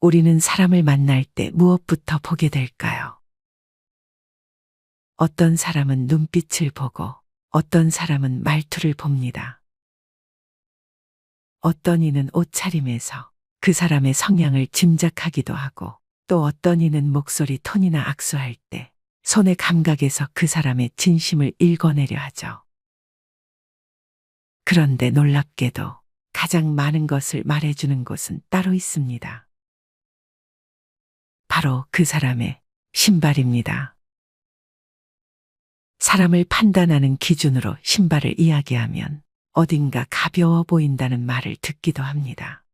우리는 사람을 만날 때 무엇부터 보게 될까요? 어떤 사람은 눈빛을 보고 어떤 사람은 말투를 봅니다. 어떤 이는 옷차림에서 그 사람의 성향을 짐작하기도 하고 또 어떤 이는 목소리 톤이나 악수할 때 손의 감각에서 그 사람의 진심을 읽어내려 하죠. 그런데 놀랍게도 가장 많은 것을 말해주는 곳은 따로 있습니다. 바로 그 사람의 신발입니다. 사람을 판단하는 기준으로 신발을 이야기하면 어딘가 가벼워 보인다는 말을 듣기도 합니다.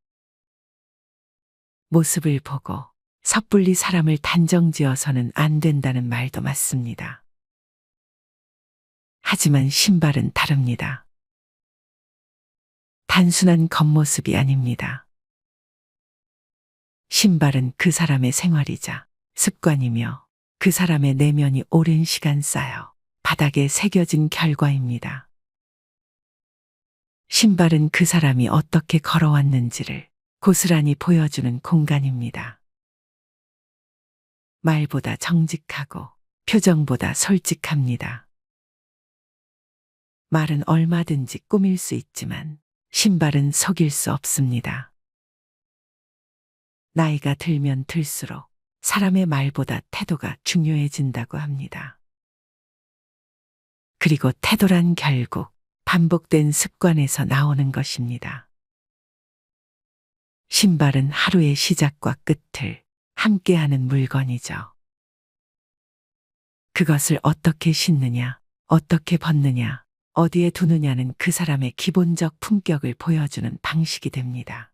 모습을 보고 섣불리 사람을 단정지어서는 안 된다는 말도 맞습니다. 하지만 신발은 다릅니다. 단순한 겉모습이 아닙니다. 신발은 그 사람의 생활이자 습관이며 그 사람의 내면이 오랜 시간 쌓여 바닥에 새겨진 결과입니다. 신발은 그 사람이 어떻게 걸어왔는지를 고스란히 보여주는 공간입니다. 말보다 정직하고 표정보다 솔직합니다. 말은 얼마든지 꾸밀 수 있지만 신발은 속일 수 없습니다. 나이가 들면 들수록 사람의 말보다 태도가 중요해진다고 합니다. 그리고 태도란 결국 반복된 습관에서 나오는 것입니다. 신발은 하루의 시작과 끝을 함께하는 물건이죠. 그것을 어떻게 신느냐, 어떻게 벗느냐, 어디에 두느냐는 그 사람의 기본적 품격을 보여주는 방식이 됩니다.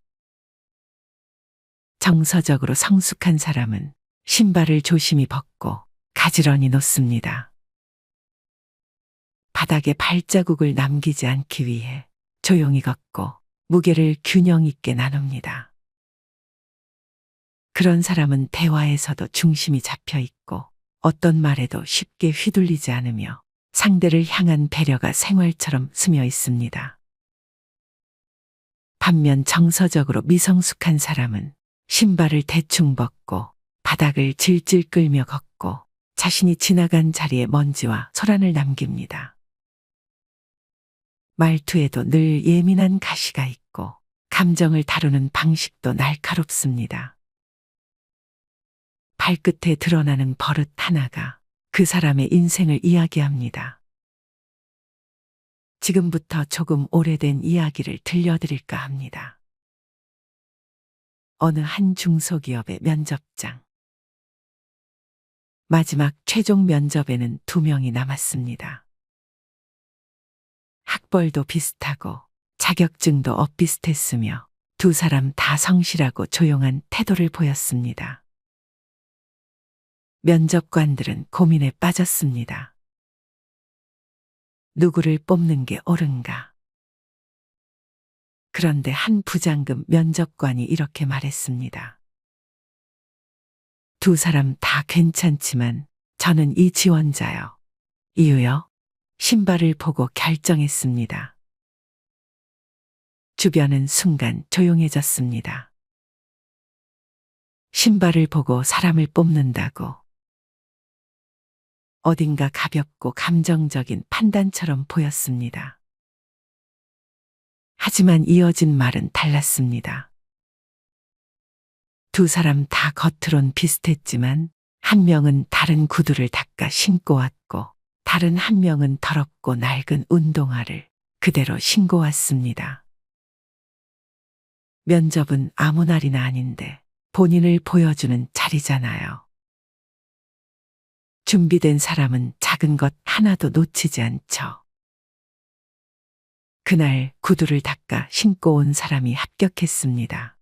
정서적으로 성숙한 사람은 신발을 조심히 벗고 가지런히 놓습니다. 바닥에 발자국을 남기지 않기 위해 조용히 걷고 무게를 균형 있게 나눕니다. 그런 사람은 대화에서도 중심이 잡혀 있고 어떤 말에도 쉽게 휘둘리지 않으며 상대를 향한 배려가 생활처럼 스며 있습니다. 반면 정서적으로 미성숙한 사람은 신발을 대충 벗고 바닥을 질질 끌며 걷고 자신이 지나간 자리에 먼지와 소란을 남깁니다. 말투에도 늘 예민한 가시가 있고 감정을 다루는 방식도 날카롭습니다. 발끝에 드러나는 버릇 하나가 그 사람의 인생을 이야기합니다. 지금부터 조금 오래된 이야기를 들려드릴까 합니다. 어느 한 중소기업의 면접장. 마지막 최종 면접에는 2명이 남았습니다. 학벌도 비슷하고 자격증도 엇비슷했으며 두 사람 다 성실하고 조용한 태도를 보였습니다. 면접관들은 고민에 빠졌습니다. 누구를 뽑는 게 옳은가? 그런데 한 부장급 면접관이 이렇게 말했습니다. 두 사람 다 괜찮지만 저는 이 지원자요. 이유요? 신발을 보고 결정했습니다. 주변은 순간 조용해졌습니다. 신발을 보고 사람을 뽑는다고. 어딘가 가볍고 감정적인 판단처럼 보였습니다. 하지만 이어진 말은 달랐습니다. 두 사람 다 겉으론 비슷했지만 한 명은 다른 구두를 닦아 신고 왔고 다른 한 명은 더럽고 낡은 운동화를 그대로 신고 왔습니다. 면접은 아무 날이나 아닌데 본인을 보여주는 자리잖아요. 준비된 사람은 작은 것 하나도 놓치지 않죠. 그날 구두를 닦아 신고 온 사람이 합격했습니다.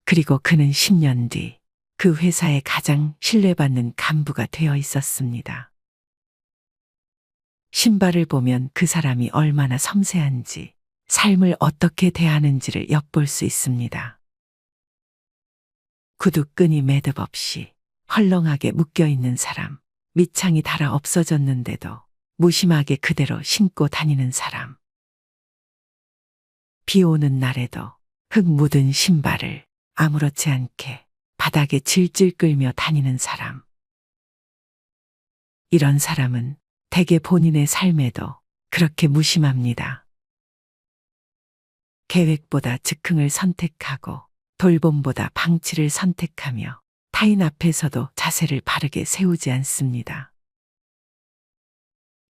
그리고 그는 10년 뒤 그 회사의 가장 신뢰받는 간부가 되어 있었습니다. 신발을 보면 그 사람이 얼마나 섬세한지, 삶을 어떻게 대하는지를 엿볼 수 있습니다. 구두끈이 매듭 없이 헐렁하게 묶여있는 사람, 밑창이 닳아 없어졌는데도 무심하게 그대로 신고 다니는 사람. 비 오는 날에도 흙 묻은 신발을 아무렇지 않게 바닥에 질질 끌며 다니는 사람. 이런 사람은 대개 본인의 삶에도 그렇게 무심합니다. 계획보다 즉흥을 선택하고 돌봄보다 방치를 선택하며 타인 앞에서도 자세를 바르게 세우지 않습니다.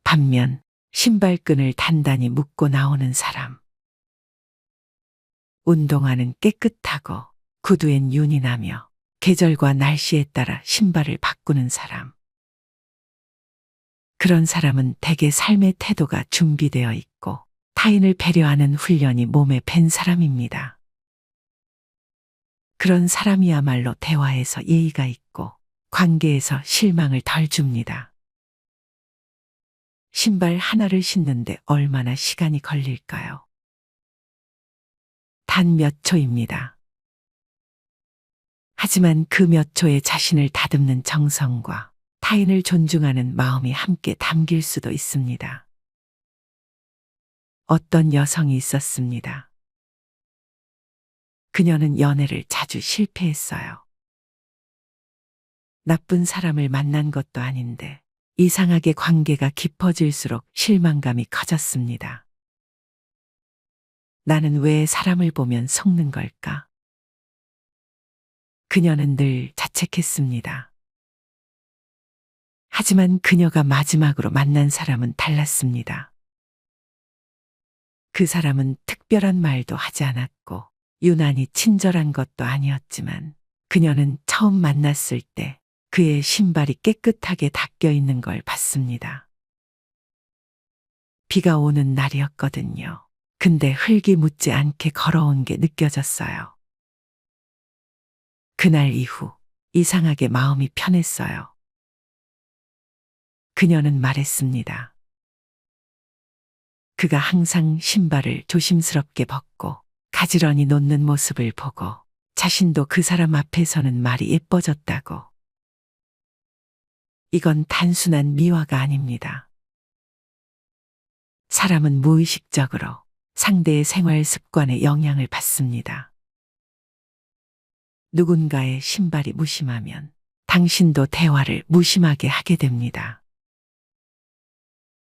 반면 신발끈을 단단히 묶고 나오는 사람. 운동화는 깨끗하고 구두엔 윤이 나며 계절과 날씨에 따라 신발을 바꾸는 사람. 그런 사람은 대개 삶의 태도가 준비되어 있고 타인을 배려하는 훈련이 몸에 밴 사람입니다. 그런 사람이야말로 대화에서 예의가 있고 관계에서 실망을 덜 줍니다. 신발 하나를 신는데 얼마나 시간이 걸릴까요? 단 몇 초입니다. 하지만 그 몇 초에 자신을 다듬는 정성과 타인을 존중하는 마음이 함께 담길 수도 있습니다. 어떤 여성이 있었습니다. 그녀는 연애를 자주 실패했어요. 나쁜 사람을 만난 것도 아닌데 이상하게 관계가 깊어질수록 실망감이 커졌습니다. 나는 왜 사람을 보면 속는 걸까? 그녀는 늘 자책했습니다. 하지만 그녀가 마지막으로 만난 사람은 달랐습니다. 그 사람은 특별한 말도 하지 않았고 유난히 친절한 것도 아니었지만 그녀는 처음 만났을 때 그의 신발이 깨끗하게 닦여 있는 걸 봤습니다. 비가 오는 날이었거든요. 근데 흙이 묻지 않게 걸어온 게 느껴졌어요. 그날 이후 이상하게 마음이 편했어요. 그녀는 말했습니다. 그가 항상 신발을 조심스럽게 벗고 가지런히 놓는 모습을 보고 자신도 그 사람 앞에서는 말이 예뻐졌다고. 이건 단순한 미화가 아닙니다. 사람은 무의식적으로 상대의 생활 습관에 영향을 받습니다. 누군가의 신발이 무심하면 당신도 대화를 무심하게 하게 됩니다.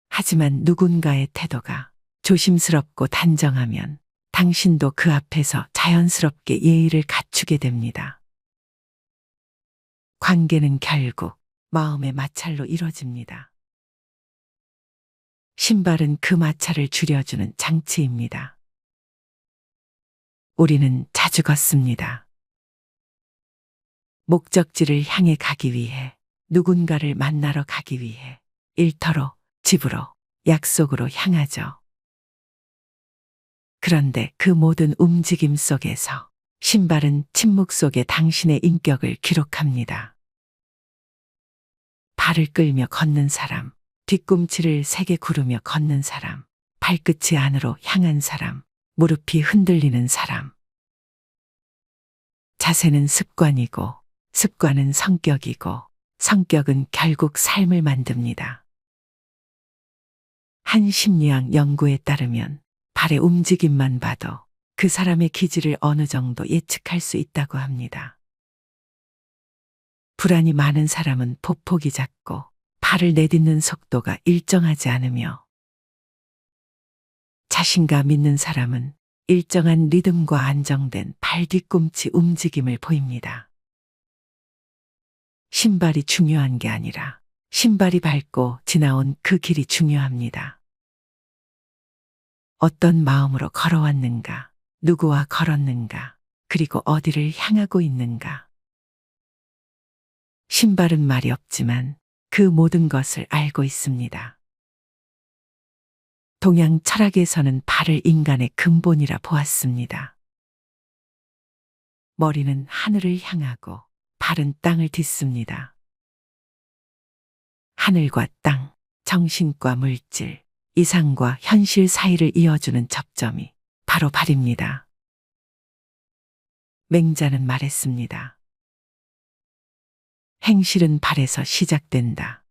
하지만 누군가의 태도가 조심스럽고 단정하면 당신도 그 앞에서 자연스럽게 예의를 갖추게 됩니다. 관계는 결국 마음의 마찰로 이뤄집니다. 신발은 그 마찰을 줄여주는 장치입니다. 우리는 자주 걷습니다. 목적지를 향해 가기 위해, 누군가를 만나러 가기 위해, 일터로, 집으로, 약속으로 향하죠. 그런데 그 모든 움직임 속에서 신발은 침묵 속에 당신의 인격을 기록합니다. 발을 끌며 걷는 사람, 뒤꿈치를 세게 구르며 걷는 사람, 발끝이 안으로 향한 사람, 무릎이 흔들리는 사람. 자세는 습관이고, 습관은 성격이고, 성격은 결국 삶을 만듭니다. 한 심리학 연구에 따르면 발의 움직임만 봐도 그 사람의 기질을 어느 정도 예측할 수 있다고 합니다. 불안이 많은 사람은 보폭이 작고 발을 내딛는 속도가 일정하지 않으며 자신감 있는 사람은 일정한 리듬과 안정된 발 뒤꿈치 움직임을 보입니다. 신발이 중요한 게 아니라 신발이 밟고 지나온 그 길이 중요합니다. 어떤 마음으로 걸어왔는가, 누구와 걸었는가, 그리고 어디를 향하고 있는가. 신발은 말이 없지만 그 모든 것을 알고 있습니다. 동양 철학에서는 발을 인간의 근본이라 보았습니다. 머리는 하늘을 향하고 발은 땅을 딛습니다. 하늘과 땅, 정신과 물질, 이상과 현실 사이를 이어주는 접점이 바로 발입니다. 맹자는 말했습니다. 행실은 발에서 시작된다.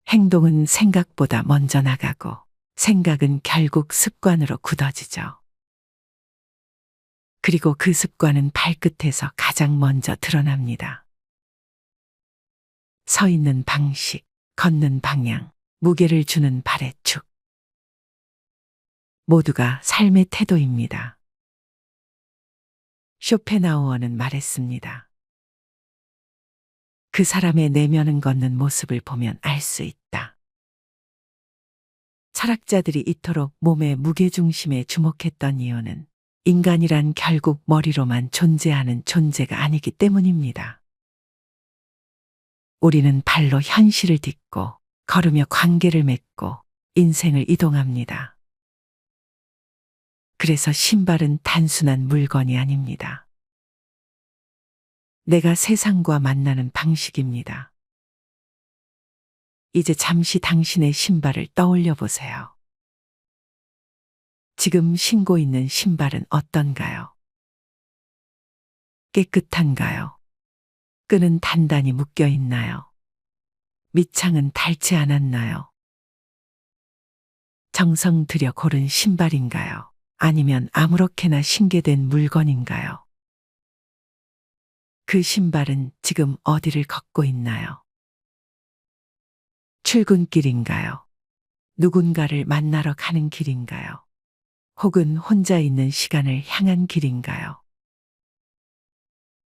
행동은 생각보다 먼저 나가고 생각은 결국 습관으로 굳어지죠. 그리고 그 습관은 발끝에서 가장 먼저 드러납니다. 서 있는 방식, 걷는 방향, 무게를 주는 발의 축. 모두가 삶의 태도입니다. 쇼펜하우어는 말했습니다. 그 사람의 내면은 걷는 모습을 보면 알 수 있다. 철학자들이 이토록 몸의 무게중심에 주목했던 이유는 인간이란 결국 머리로만 존재하는 존재가 아니기 때문입니다. 우리는 발로 현실을 딛고 걸으며 관계를 맺고 인생을 이동합니다. 그래서 신발은 단순한 물건이 아닙니다. 내가 세상과 만나는 방식입니다. 이제 잠시 당신의 신발을 떠올려 보세요. 지금 신고 있는 신발은 어떤가요? 깨끗한가요? 끈은 단단히 묶여 있나요? 밑창은 닳지 않았나요? 정성 들여 고른 신발인가요? 아니면 아무렇게나 신게된 물건인가요? 그 신발은 지금 어디를 걷고 있나요? 출근길인가요? 누군가를 만나러 가는 길인가요? 혹은 혼자 있는 시간을 향한 길인가요?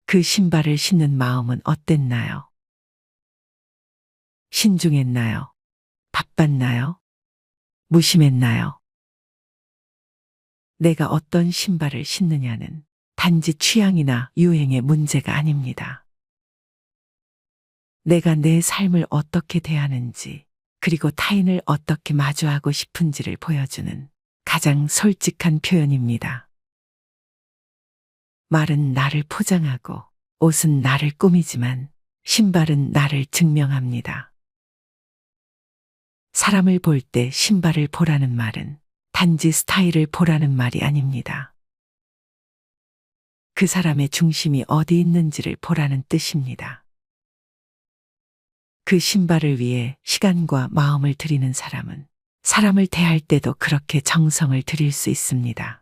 그 신발을 신는 마음은 어땠나요? 신중했나요? 바빴나요? 무심했나요? 내가 어떤 신발을 신느냐는 단지 취향이나 유행의 문제가 아닙니다. 내가 내 삶을 어떻게 대하는지, 그리고 타인을 어떻게 마주하고 싶은지를 보여주는 가장 솔직한 표현입니다. 말은 나를 포장하고 옷은 나를 꾸미지만 신발은 나를 증명합니다. 사람을 볼 때 신발을 보라는 말은 단지 스타일을 보라는 말이 아닙니다. 그 사람의 중심이 어디 있는지를 보라는 뜻입니다. 그 신발을 위해 시간과 마음을 들이는 사람은 사람을 대할 때도 그렇게 정성을 들일 수 있습니다.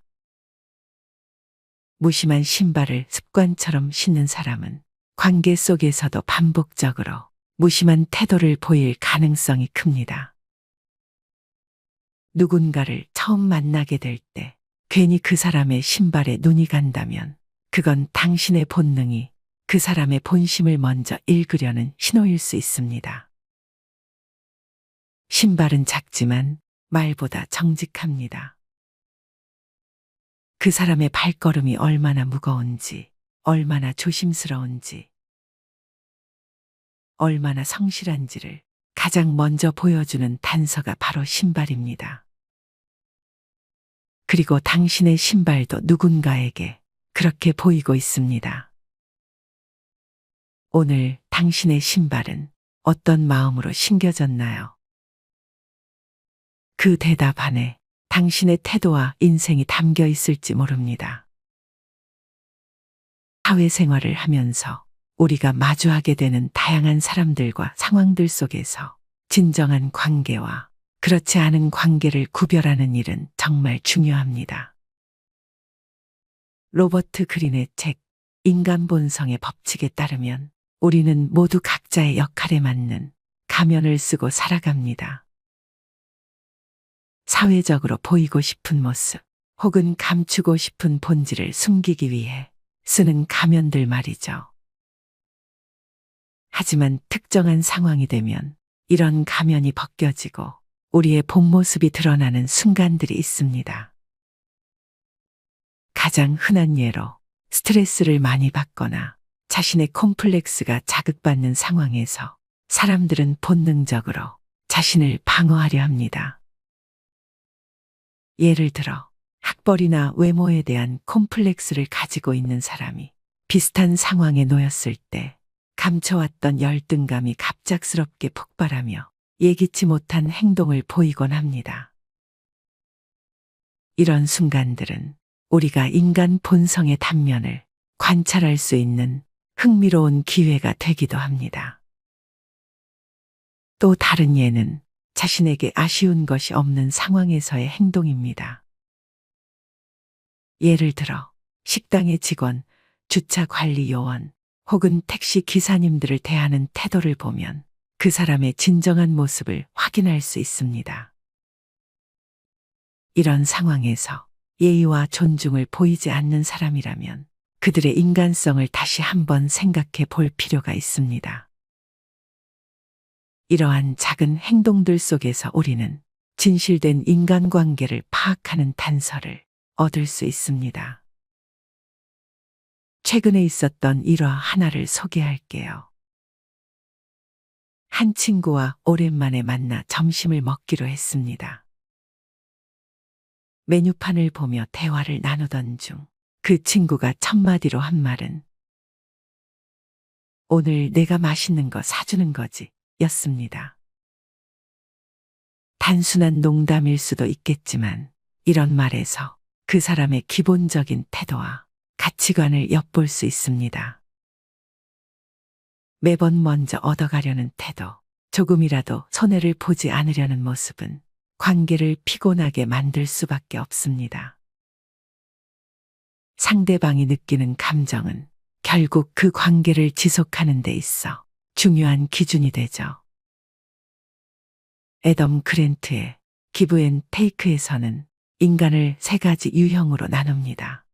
무심한 신발을 습관처럼 신는 사람은 관계 속에서도 반복적으로 무심한 태도를 보일 가능성이 큽니다. 누군가를 처음 만나게 될 때 괜히 그 사람의 신발에 눈이 간다면 그건 당신의 본능이 그 사람의 본심을 먼저 읽으려는 신호일 수 있습니다. 신발은 작지만 말보다 정직합니다. 그 사람의 발걸음이 얼마나 무거운지, 얼마나 조심스러운지, 얼마나 성실한지를 가장 먼저 보여주는 단서가 바로 신발입니다. 그리고 당신의 신발도 누군가에게 그렇게 보이고 있습니다. 오늘 당신의 신발은 어떤 마음으로 신겨졌나요? 그 대답 안에 당신의 태도와 인생이 담겨 있을지 모릅니다. 사회생활을 하면서 우리가 마주하게 되는 다양한 사람들과 상황들 속에서 진정한 관계와 그렇지 않은 관계를 구별하는 일은 정말 중요합니다. 로버트 그린의 책 인간 본성의 법칙에 따르면 우리는 모두 각자의 역할에 맞는 가면을 쓰고 살아갑니다. 사회적으로 보이고 싶은 모습 혹은 감추고 싶은 본질을 숨기기 위해 쓰는 가면들 말이죠. 하지만 특정한 상황이 되면 이런 가면이 벗겨지고 우리의 본 모습이 드러나는 순간들이 있습니다. 가장 흔한 예로 스트레스를 많이 받거나 자신의 콤플렉스가 자극받는 상황에서 사람들은 본능적으로 자신을 방어하려 합니다. 예를 들어 학벌이나 외모에 대한 콤플렉스를 가지고 있는 사람이 비슷한 상황에 놓였을 때 감춰왔던 열등감이 갑작스럽게 폭발하며 예기치 못한 행동을 보이곤 합니다. 이런 순간들은 우리가 인간 본성의 단면을 관찰할 수 있는 흥미로운 기회가 되기도 합니다. 또 다른 예는 자신에게 아쉬운 것이 없는 상황에서의 행동입니다. 예를 들어 식당의 직원, 주차 관리 요원, 혹은 택시 기사님들을 대하는 태도를 보면 그 사람의 진정한 모습을 확인할 수 있습니다. 이런 상황에서 예의와 존중을 보이지 않는 사람이라면 그들의 인간성을 다시 한번 생각해 볼 필요가 있습니다. 이러한 작은 행동들 속에서 우리는 진실된 인간관계를 파악하는 단서를 얻을 수 있습니다. 최근에 있었던 일화 하나를 소개할게요. 한 친구와 오랜만에 만나 점심을 먹기로 했습니다. 메뉴판을 보며 대화를 나누던 중 그 친구가 첫마디로 한 말은 "오늘 내가 맛있는 거 사주는 거지" 였습니다. 단순한 농담일 수도 있겠지만 이런 말에서 그 사람의 기본적인 태도와 가치관을 엿볼 수 있습니다. 매번 먼저 얻어가려는 태도, 조금이라도 손해를 보지 않으려는 모습은 관계를 피곤하게 만들 수밖에 없습니다. 상대방이 느끼는 감정은 결국 그 관계를 지속하는 데 있어 중요한 기준이 되죠. 애덤 그랜트의 기브 앤 테이크에서는 인간을 세 가지 유형으로 나눕니다.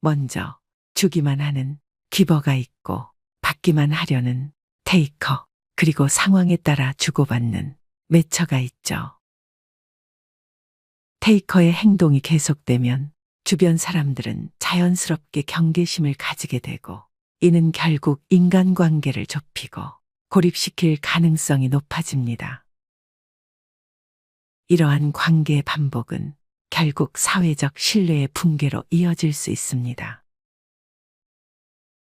먼저 주기만 하는 기버가 있고, 받기만 하려는 테이커, 그리고 상황에 따라 주고받는 매처가 있죠. 테이커의 행동이 계속되면 주변 사람들은 자연스럽게 경계심을 가지게 되고, 이는 결국 인간관계를 좁히고 고립시킬 가능성이 높아집니다. 이러한 관계의 반복은 결국 사회적 신뢰의 붕괴로 이어질 수 있습니다.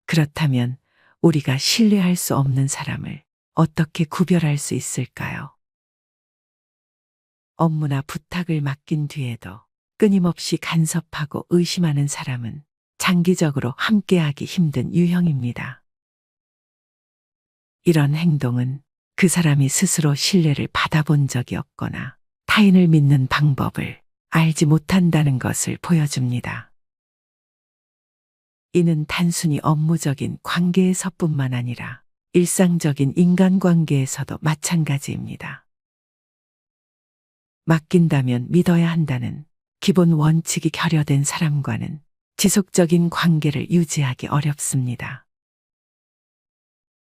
그렇다면 우리가 신뢰할 수 없는 사람을 어떻게 구별할 수 있을까요? 업무나 부탁을 맡긴 뒤에도 끊임없이 간섭하고 의심하는 사람은 장기적으로 함께하기 힘든 유형입니다. 이런 행동은 그 사람이 스스로 신뢰를 받아본 적이 없거나 타인을 믿는 방법을 알지 못한다는 것을 보여줍니다. 이는 단순히 업무적인 관계에서뿐만 아니라 일상적인 인간관계에서도 마찬가지입니다. 맡긴다면 믿어야 한다는 기본 원칙이 결여된 사람과는 지속적인 관계를 유지하기 어렵습니다.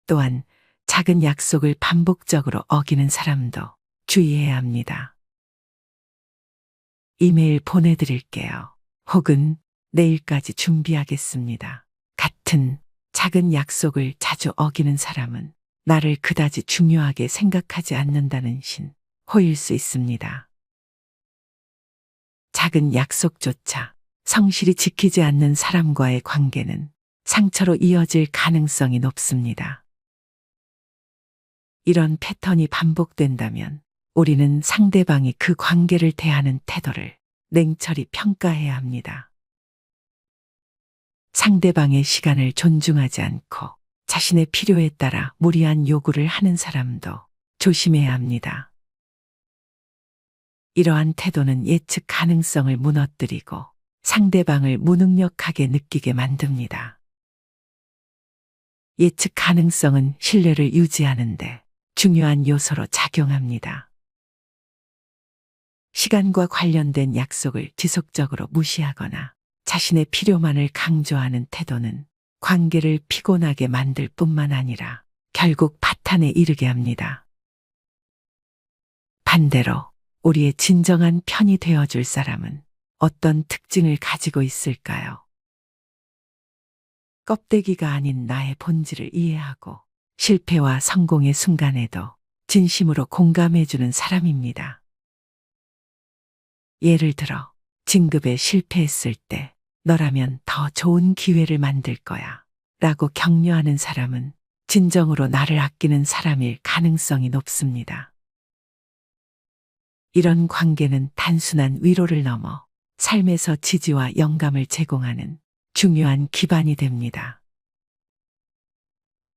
또한 작은 약속을 반복적으로 어기는 사람도 주의해야 합니다. 이메일 보내드릴게요. 혹은 내일까지 준비하겠습니다. 같은 작은 약속을 자주 어기는 사람은 나를 그다지 중요하게 생각하지 않는다는 신호일 수 있습니다. 작은 약속조차 성실히 지키지 않는 사람과의 관계는 상처로 이어질 가능성이 높습니다. 이런 패턴이 반복된다면 우리는 상대방이 그 관계를 대하는 태도를 냉철히 평가해야 합니다. 상대방의 시간을 존중하지 않고 자신의 필요에 따라 무리한 요구를 하는 사람도 조심해야 합니다. 이러한 태도는 예측 가능성을 무너뜨리고 상대방을 무능력하게 느끼게 만듭니다. 예측 가능성은 신뢰를 유지하는데 중요한 요소로 작용합니다. 시간과 관련된 약속을 지속적으로 무시하거나 자신의 필요만을 강조하는 태도는 관계를 피곤하게 만들 뿐만 아니라 결국 파탄에 이르게 합니다. 반대로 우리의 진정한 편이 되어줄 사람은 어떤 특징을 가지고 있을까요? 껍데기가 아닌 나의 본질을 이해하고 실패와 성공의 순간에도 진심으로 공감해주는 사람입니다. 예를 들어 진급에 실패했을 때 너라면 더 좋은 기회를 만들 거야 라고 격려하는 사람은 진정으로 나를 아끼는 사람일 가능성이 높습니다. 이런 관계는 단순한 위로를 넘어 삶에서 지지와 영감을 제공하는 중요한 기반이 됩니다.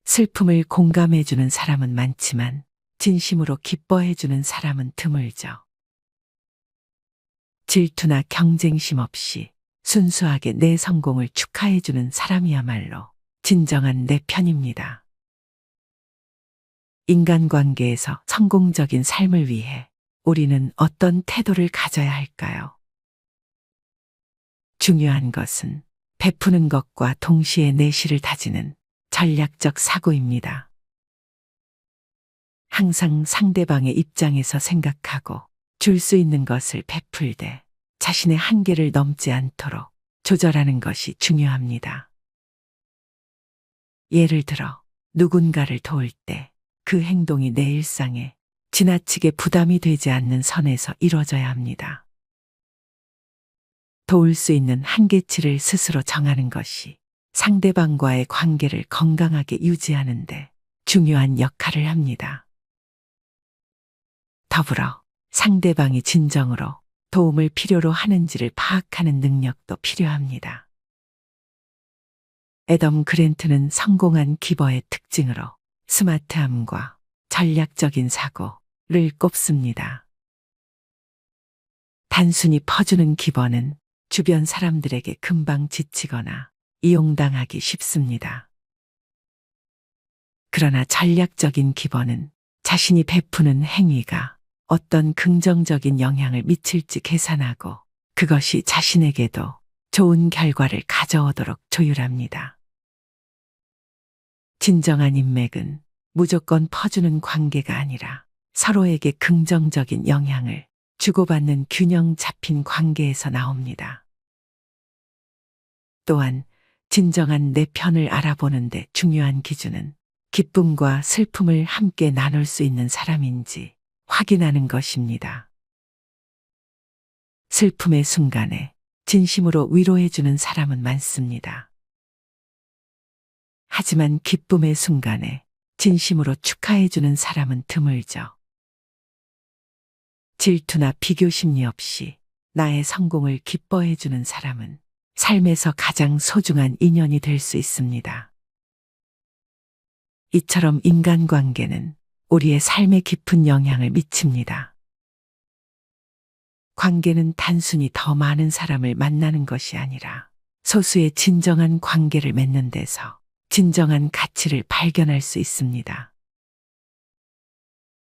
슬픔을 공감해주는 사람은 많지만 진심으로 기뻐해주는 사람은 드물죠. 질투나 경쟁심 없이 순수하게 내 성공을 축하해주는 사람이야말로 진정한 내 편입니다. 인간관계에서 성공적인 삶을 위해 우리는 어떤 태도를 가져야 할까요? 중요한 것은 베푸는 것과 동시에 내실을 다지는 전략적 사고입니다. 항상 상대방의 입장에서 생각하고 줄 수 있는 것을 베풀되 자신의 한계를 넘지 않도록 조절하는 것이 중요합니다. 예를 들어 누군가를 도울 때 그 행동이 내 일상에 지나치게 부담이 되지 않는 선에서 이루어져야 합니다. 도울 수 있는 한계치를 스스로 정하는 것이 상대방과의 관계를 건강하게 유지하는 데 중요한 역할을 합니다. 더불어 상대방이 진정으로 도움을 필요로 하는지를 파악하는 능력도 필요합니다. 애덤 그랜트는 성공한 기버의 특징으로 스마트함과 전략적인 사고를 꼽습니다. 단순히 퍼주는 기버는 주변 사람들에게 금방 지치거나 이용당하기 쉽습니다. 그러나 전략적인 기버는 자신이 베푸는 행위가 어떤 긍정적인 영향을 미칠지 계산하고 그것이 자신에게도 좋은 결과를 가져오도록 조율합니다. 진정한 인맥은 무조건 퍼주는 관계가 아니라 서로에게 긍정적인 영향을 주고받는 균형 잡힌 관계에서 나옵니다. 또한 진정한 내 편을 알아보는 데 중요한 기준은 기쁨과 슬픔을 함께 나눌 수 있는 사람인지 확인하는 것입니다. 슬픔의 순간에 진심으로 위로해주는 사람은 많습니다. 하지만 기쁨의 순간에 진심으로 축하해주는 사람은 드물죠. 질투나 비교 심리 없이 나의 성공을 기뻐해주는 사람은 삶에서 가장 소중한 인연이 될 수 있습니다. 이처럼 인간관계는 우리의 삶에 깊은 영향을 미칩니다. 관계는 단순히 더 많은 사람을 만나는 것이 아니라 소수의 진정한 관계를 맺는 데서 진정한 가치를 발견할 수 있습니다.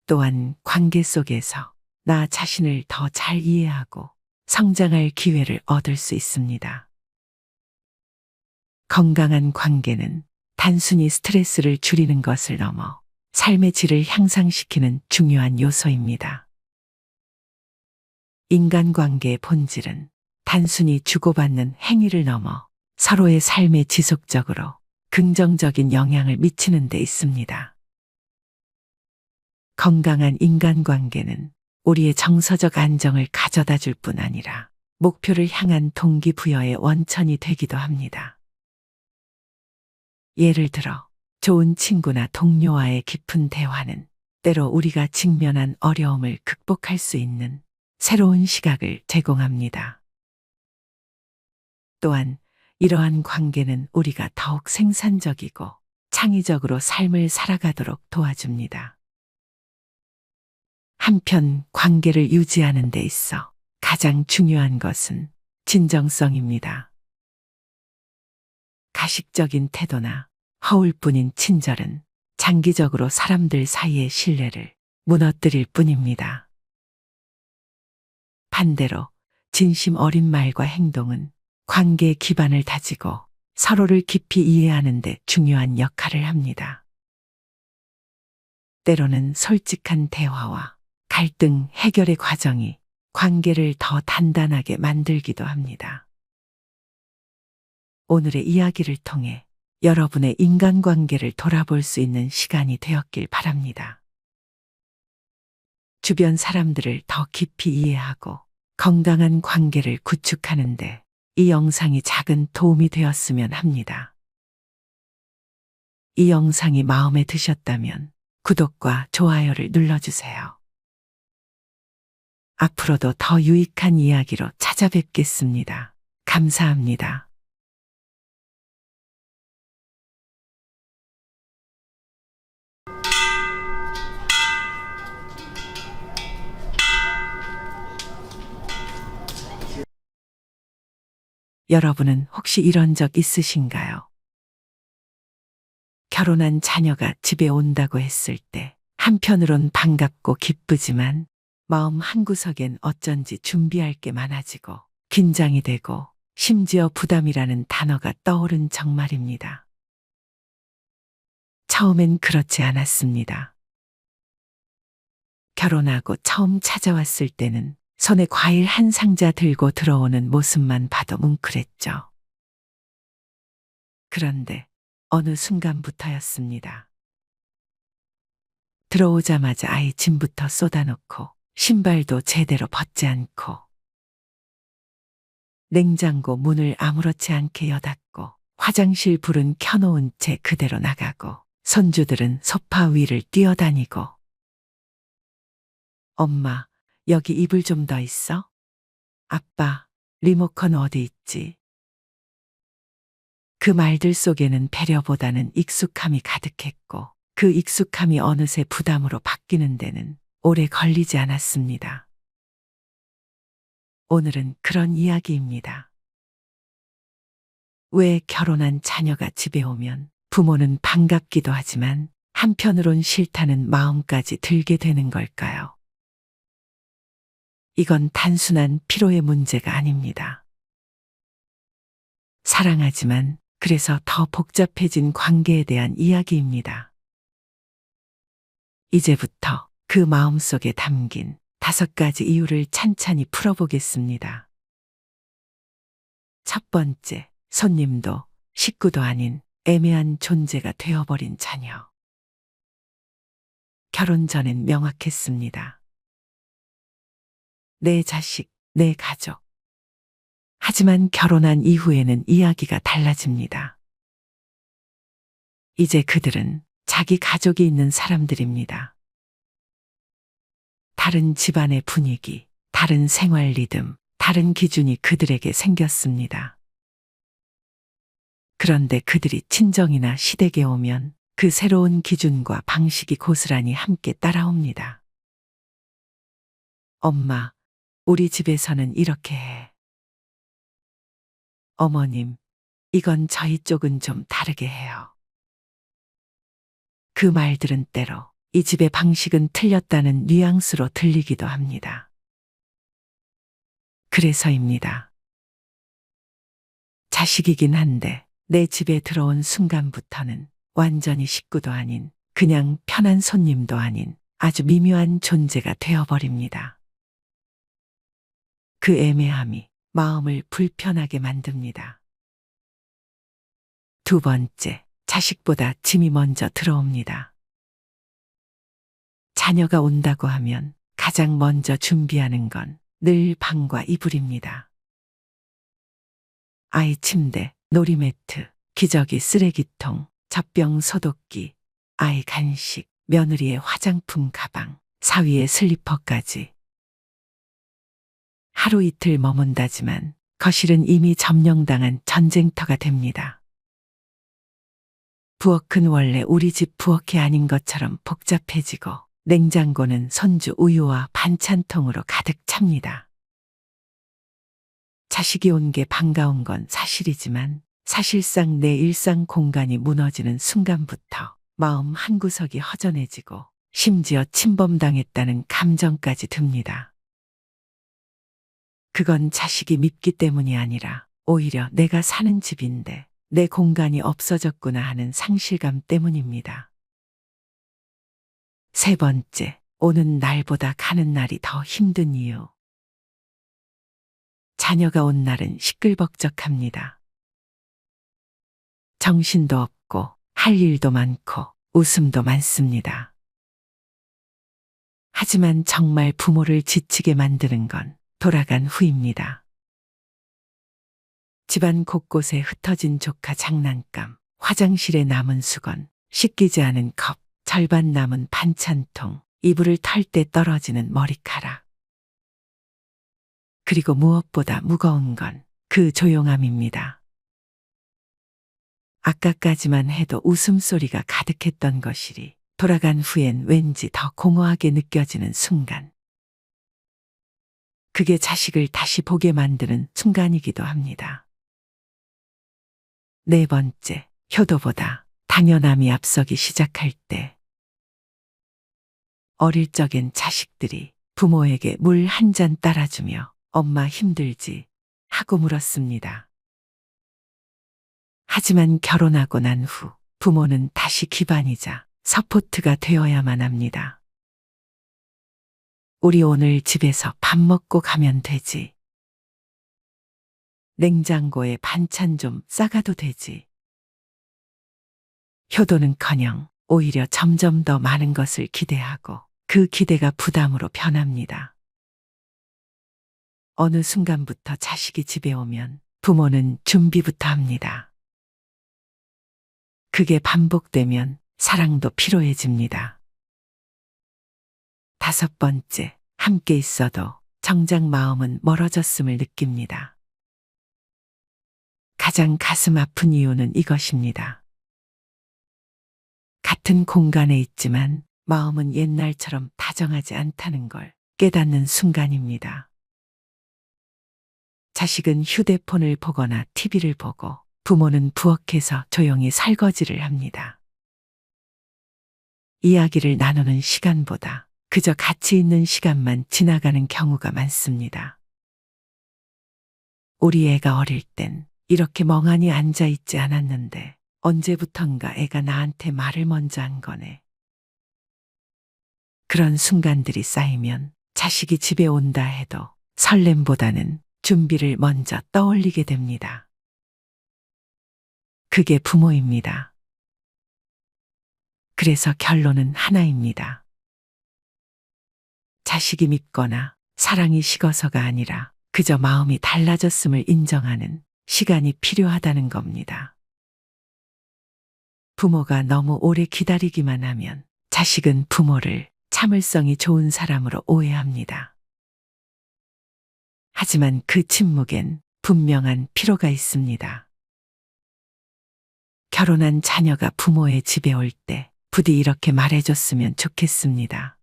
또한 관계 속에서 나 자신을 더 잘 이해하고 성장할 기회를 얻을 수 있습니다. 건강한 관계는 단순히 스트레스를 줄이는 것을 넘어 삶의 질을 향상시키는 중요한 요소입니다. 인간관계의 본질은 단순히 주고받는 행위를 넘어 서로의 삶에 지속적으로 긍정적인 영향을 미치는 데 있습니다. 건강한 인간관계는 우리의 정서적 안정을 가져다 줄 뿐 아니라 목표를 향한 동기부여의 원천이 되기도 합니다. 예를 들어 좋은 친구나 동료와의 깊은 대화는 때로 우리가 직면한 어려움을 극복할 수 있는 새로운 시각을 제공합니다. 또한 이러한 관계는 우리가 더욱 생산적이고 창의적으로 삶을 살아가도록 도와줍니다. 한편 관계를 유지하는 데 있어 가장 중요한 것은 진정성입니다. 가식적인 태도나 허울뿐인 친절은 장기적으로 사람들 사이의 신뢰를 무너뜨릴 뿐입니다. 반대로 진심 어린 말과 행동은 관계의 기반을 다지고 서로를 깊이 이해하는 데 중요한 역할을 합니다. 때로는 솔직한 대화와 갈등 해결의 과정이 관계를 더 단단하게 만들기도 합니다. 오늘의 이야기를 통해 여러분의 인간관계를 돌아볼 수 있는 시간이 되었길 바랍니다. 주변 사람들을 더 깊이 이해하고 건강한 관계를 구축하는데 이 영상이 작은 도움이 되었으면 합니다. 이 영상이 마음에 드셨다면 구독과 좋아요를 눌러주세요. 앞으로도 더 유익한 이야기로 찾아뵙겠습니다. 감사합니다. 여러분은 혹시 이런 적 있으신가요? 결혼한 자녀가 집에 온다고 했을 때 한편으론 반갑고 기쁘지만 마음 한구석엔 어쩐지 준비할 게 많아지고 긴장이 되고 심지어 부담이라는 단어가 떠오른 정말입니다. 처음엔 그렇지 않았습니다. 결혼하고 처음 찾아왔을 때는 손에 과일 한 상자 들고 들어오는 모습만 봐도 뭉클했죠. 그런데 어느 순간부터였습니다. 들어오자마자 아이 짐부터 쏟아놓고 신발도 제대로 벗지 않고 냉장고 문을 아무렇지 않게 여닫고 화장실 불은 켜놓은 채 그대로 나가고 손주들은 소파 위를 뛰어다니고 엄마, 여기 이불 좀 더 있어? 아빠, 리모컨 어디 있지? 그 말들 속에는 배려보다는 익숙함이 가득했고 그 익숙함이 어느새 부담으로 바뀌는 데는 오래 걸리지 않았습니다. 오늘은 그런 이야기입니다. 왜 결혼한 자녀가 집에 오면 부모는 반갑기도 하지만 한편으론 싫다는 마음까지 들게 되는 걸까요? 이건 단순한 피로의 문제가 아닙니다. 사랑하지만 그래서 더 복잡해진 관계에 대한 이야기입니다. 이제부터 그 마음속에 담긴 5가지 이유를 찬찬히 풀어보겠습니다. 첫 번째, 손님도 식구도 아닌 애매한 존재가 되어버린 자녀. 결혼 전엔 명확했습니다. 내 자식, 내 가족. 하지만 결혼한 이후에는 이야기가 달라집니다. 이제 그들은 자기 가족이 있는 사람들입니다. 다른 집안의 분위기, 다른 생활 리듬, 다른 기준이 그들에게 생겼습니다. 그런데 그들이 친정이나 시댁에 오면 그 새로운 기준과 방식이 고스란히 함께 따라옵니다. 엄마, 우리 집에서는 이렇게 해. 어머님, 이건 저희 쪽은 좀 다르게 해요. 그 말들은 때로 이 집의 방식은 틀렸다는 뉘앙스로 들리기도 합니다. 그래서입니다. 자식이긴 한데 내 집에 들어온 순간부터는 완전히 식구도 아닌 그냥 편한 손님도 아닌 아주 미묘한 존재가 되어버립니다. 그 애매함이 마음을 불편하게 만듭니다. 두 번째, 자식보다 짐이 먼저 들어옵니다. 자녀가 온다고 하면 가장 먼저 준비하는 건 늘 방과 이불입니다. 아이 침대, 놀이매트, 기저귀 쓰레기통, 젖병 소독기, 아이 간식, 며느리의 화장품 가방, 사위의 슬리퍼까지. 하루 이틀 머문다지만 거실은 이미 점령당한 전쟁터가 됩니다. 부엌은 원래 우리 집 부엌이 아닌 것처럼 복잡해지고 냉장고는 손주 우유와 반찬통으로 가득 찹니다. 자식이 온 게 반가운 건 사실이지만 사실상 내 일상 공간이 무너지는 순간부터 마음 한구석이 허전해지고 심지어 침범당했다는 감정까지 듭니다. 그건 자식이 밉기 때문이 아니라 오히려 내가 사는 집인데 내 공간이 없어졌구나 하는 상실감 때문입니다. 세 번째, 오는 날보다 가는 날이 더 힘든 이유. 자녀가 온 날은 시끌벅적합니다. 정신도 없고 할 일도 많고 웃음도 많습니다. 하지만 정말 부모를 지치게 만드는 건 돌아간 후입니다. 집안 곳곳에 흩어진 조카 장난감, 화장실에 남은 수건, 씻기지 않은 컵, 절반 남은 반찬통, 이불을 털 때 떨어지는 머리카락. 그리고 무엇보다 무거운 건 그 조용함입니다. 아까까지만 해도 웃음소리가 가득했던 것이 돌아간 후엔 왠지 더 공허하게 느껴지는 순간. 그게 자식을 다시 보게 만드는 순간이기도 합니다. 네 번째, 효도보다 당연함이 앞서기 시작할 때. 어릴 적엔 자식들이 부모에게 물 한 잔 따라주며 엄마 힘들지 하고 물었습니다. 하지만 결혼하고 난 후 부모는 다시 기반이자 서포트가 되어야만 합니다. 우리 오늘 집에서 밥 먹고 가면 되지. 냉장고에 반찬 좀 싸가도 되지. 효도는커녕 오히려 점점 더 많은 것을 기대하고 그 기대가 부담으로 변합니다. 어느 순간부터 자식이 집에 오면 부모는 준비부터 합니다. 그게 반복되면 사랑도 피로해집니다. 다섯 번째, 함께 있어도 정작 마음은 멀어졌음을 느낍니다. 가장 가슴 아픈 이유는 이것입니다. 같은 공간에 있지만 마음은 옛날처럼 다정하지 않다는 걸 깨닫는 순간입니다. 자식은 휴대폰을 보거나 TV를 보고 부모는 부엌에서 조용히 설거지를 합니다. 이야기를 나누는 시간보다 그저 같이 있는 시간만 지나가는 경우가 많습니다. 우리 애가 어릴 땐 이렇게 멍하니 앉아 있지 않았는데 언제부턴가 애가 나한테 말을 먼저 한 거네. 그런 순간들이 쌓이면 자식이 집에 온다 해도 설렘보다는 준비를 먼저 떠올리게 됩니다. 그게 부모입니다. 그래서 결론은 하나입니다. 자식이 밉거나 사랑이 식어서가 아니라 그저 마음이 달라졌음을 인정하는 시간이 필요하다는 겁니다. 부모가 너무 오래 기다리기만 하면 자식은 부모를 참을성이 좋은 사람으로 오해합니다. 하지만 그 침묵엔 분명한 필요가 있습니다. 결혼한 자녀가 부모의 집에 올 때 부디 이렇게 말해줬으면 좋겠습니다.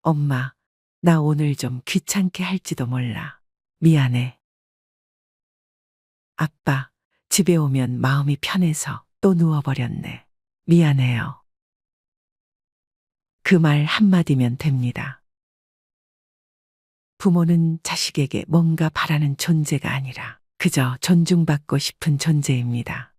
엄마, 나 오늘 좀 귀찮게 할지도 몰라. 미안해. 아빠, 집에 오면 마음이 편해서 또 누워버렸네. 미안해요. 그 말 한마디면 됩니다. 부모는 자식에게 뭔가 바라는 존재가 아니라 그저 존중받고 싶은 존재입니다.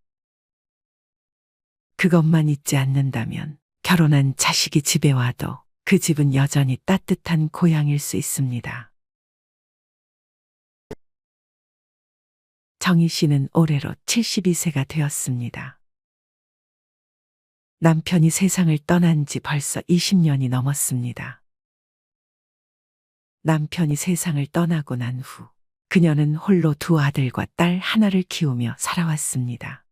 그것만 잊지 않는다면 결혼한 자식이 집에 와도 그 집은 여전히 따뜻한 고향일 수 있습니다. 정희 씨는 올해로 72세가 되었습니다. 남편이 세상을 떠난 지 벌써 20년이 넘었습니다. 남편이 세상을 떠나고 난 후 그녀는 홀로 두 아들과 딸 하나를 키우며 살아왔습니다.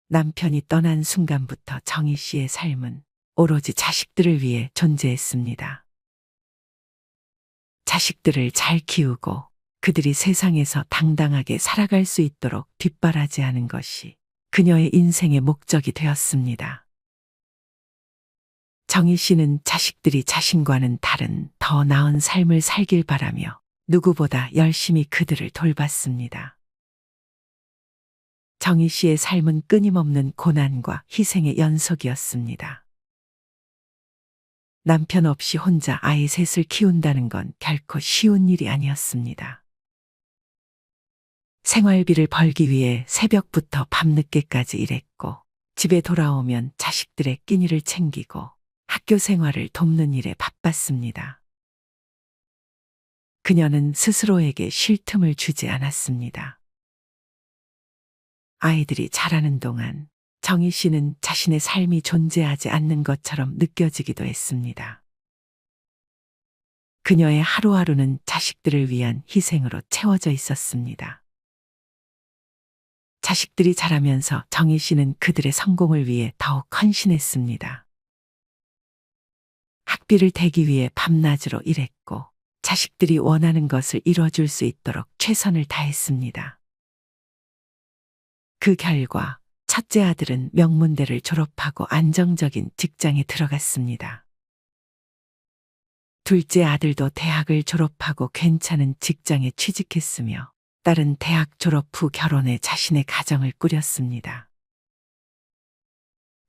남편이 떠난 순간부터 정희 씨의 삶은 오로지 자식들을 위해 존재했습니다. 자식들을 잘 키우고 그들이 세상에서 당당하게 살아갈 수 있도록 뒷바라지하는 것이 그녀의 인생의 목적이 되었습니다. 정희 씨는 자식들이 자신과는 다른 더 나은 삶을 살길 바라며 누구보다 열심히 그들을 돌봤습니다. 정희 씨의 삶은 끊임없는 고난과 희생의 연속이었습니다. 남편 없이 혼자 아이 셋을 키운다는 건 결코 쉬운 일이 아니었습니다. 생활비를 벌기 위해 새벽부터 밤늦게까지 일했고 집에 돌아오면 자식들의 끼니를 챙기고 학교 생활을 돕는 일에 바빴습니다. 그녀는 스스로에게 쉴 틈을 주지 않았습니다. 아이들이 자라는 동안 정희 씨는 자신의 삶이 존재하지 않는 것처럼 느껴지기도 했습니다. 그녀의 하루하루는 자식들을 위한 희생으로 채워져 있었습니다. 자식들이 자라면서 정희 씨는 그들의 성공을 위해 더욱 헌신했습니다. 학비를 대기 위해 밤낮으로 일했고 자식들이 원하는 것을 이뤄줄 수 있도록 최선을 다했습니다. 그 결과 첫째 아들은 명문대를 졸업하고 안정적인 직장에 들어갔습니다. 둘째 아들도 대학을 졸업하고 괜찮은 직장에 취직했으며 딸은 대학 졸업 후 결혼해 자신의 가정을 꾸렸습니다.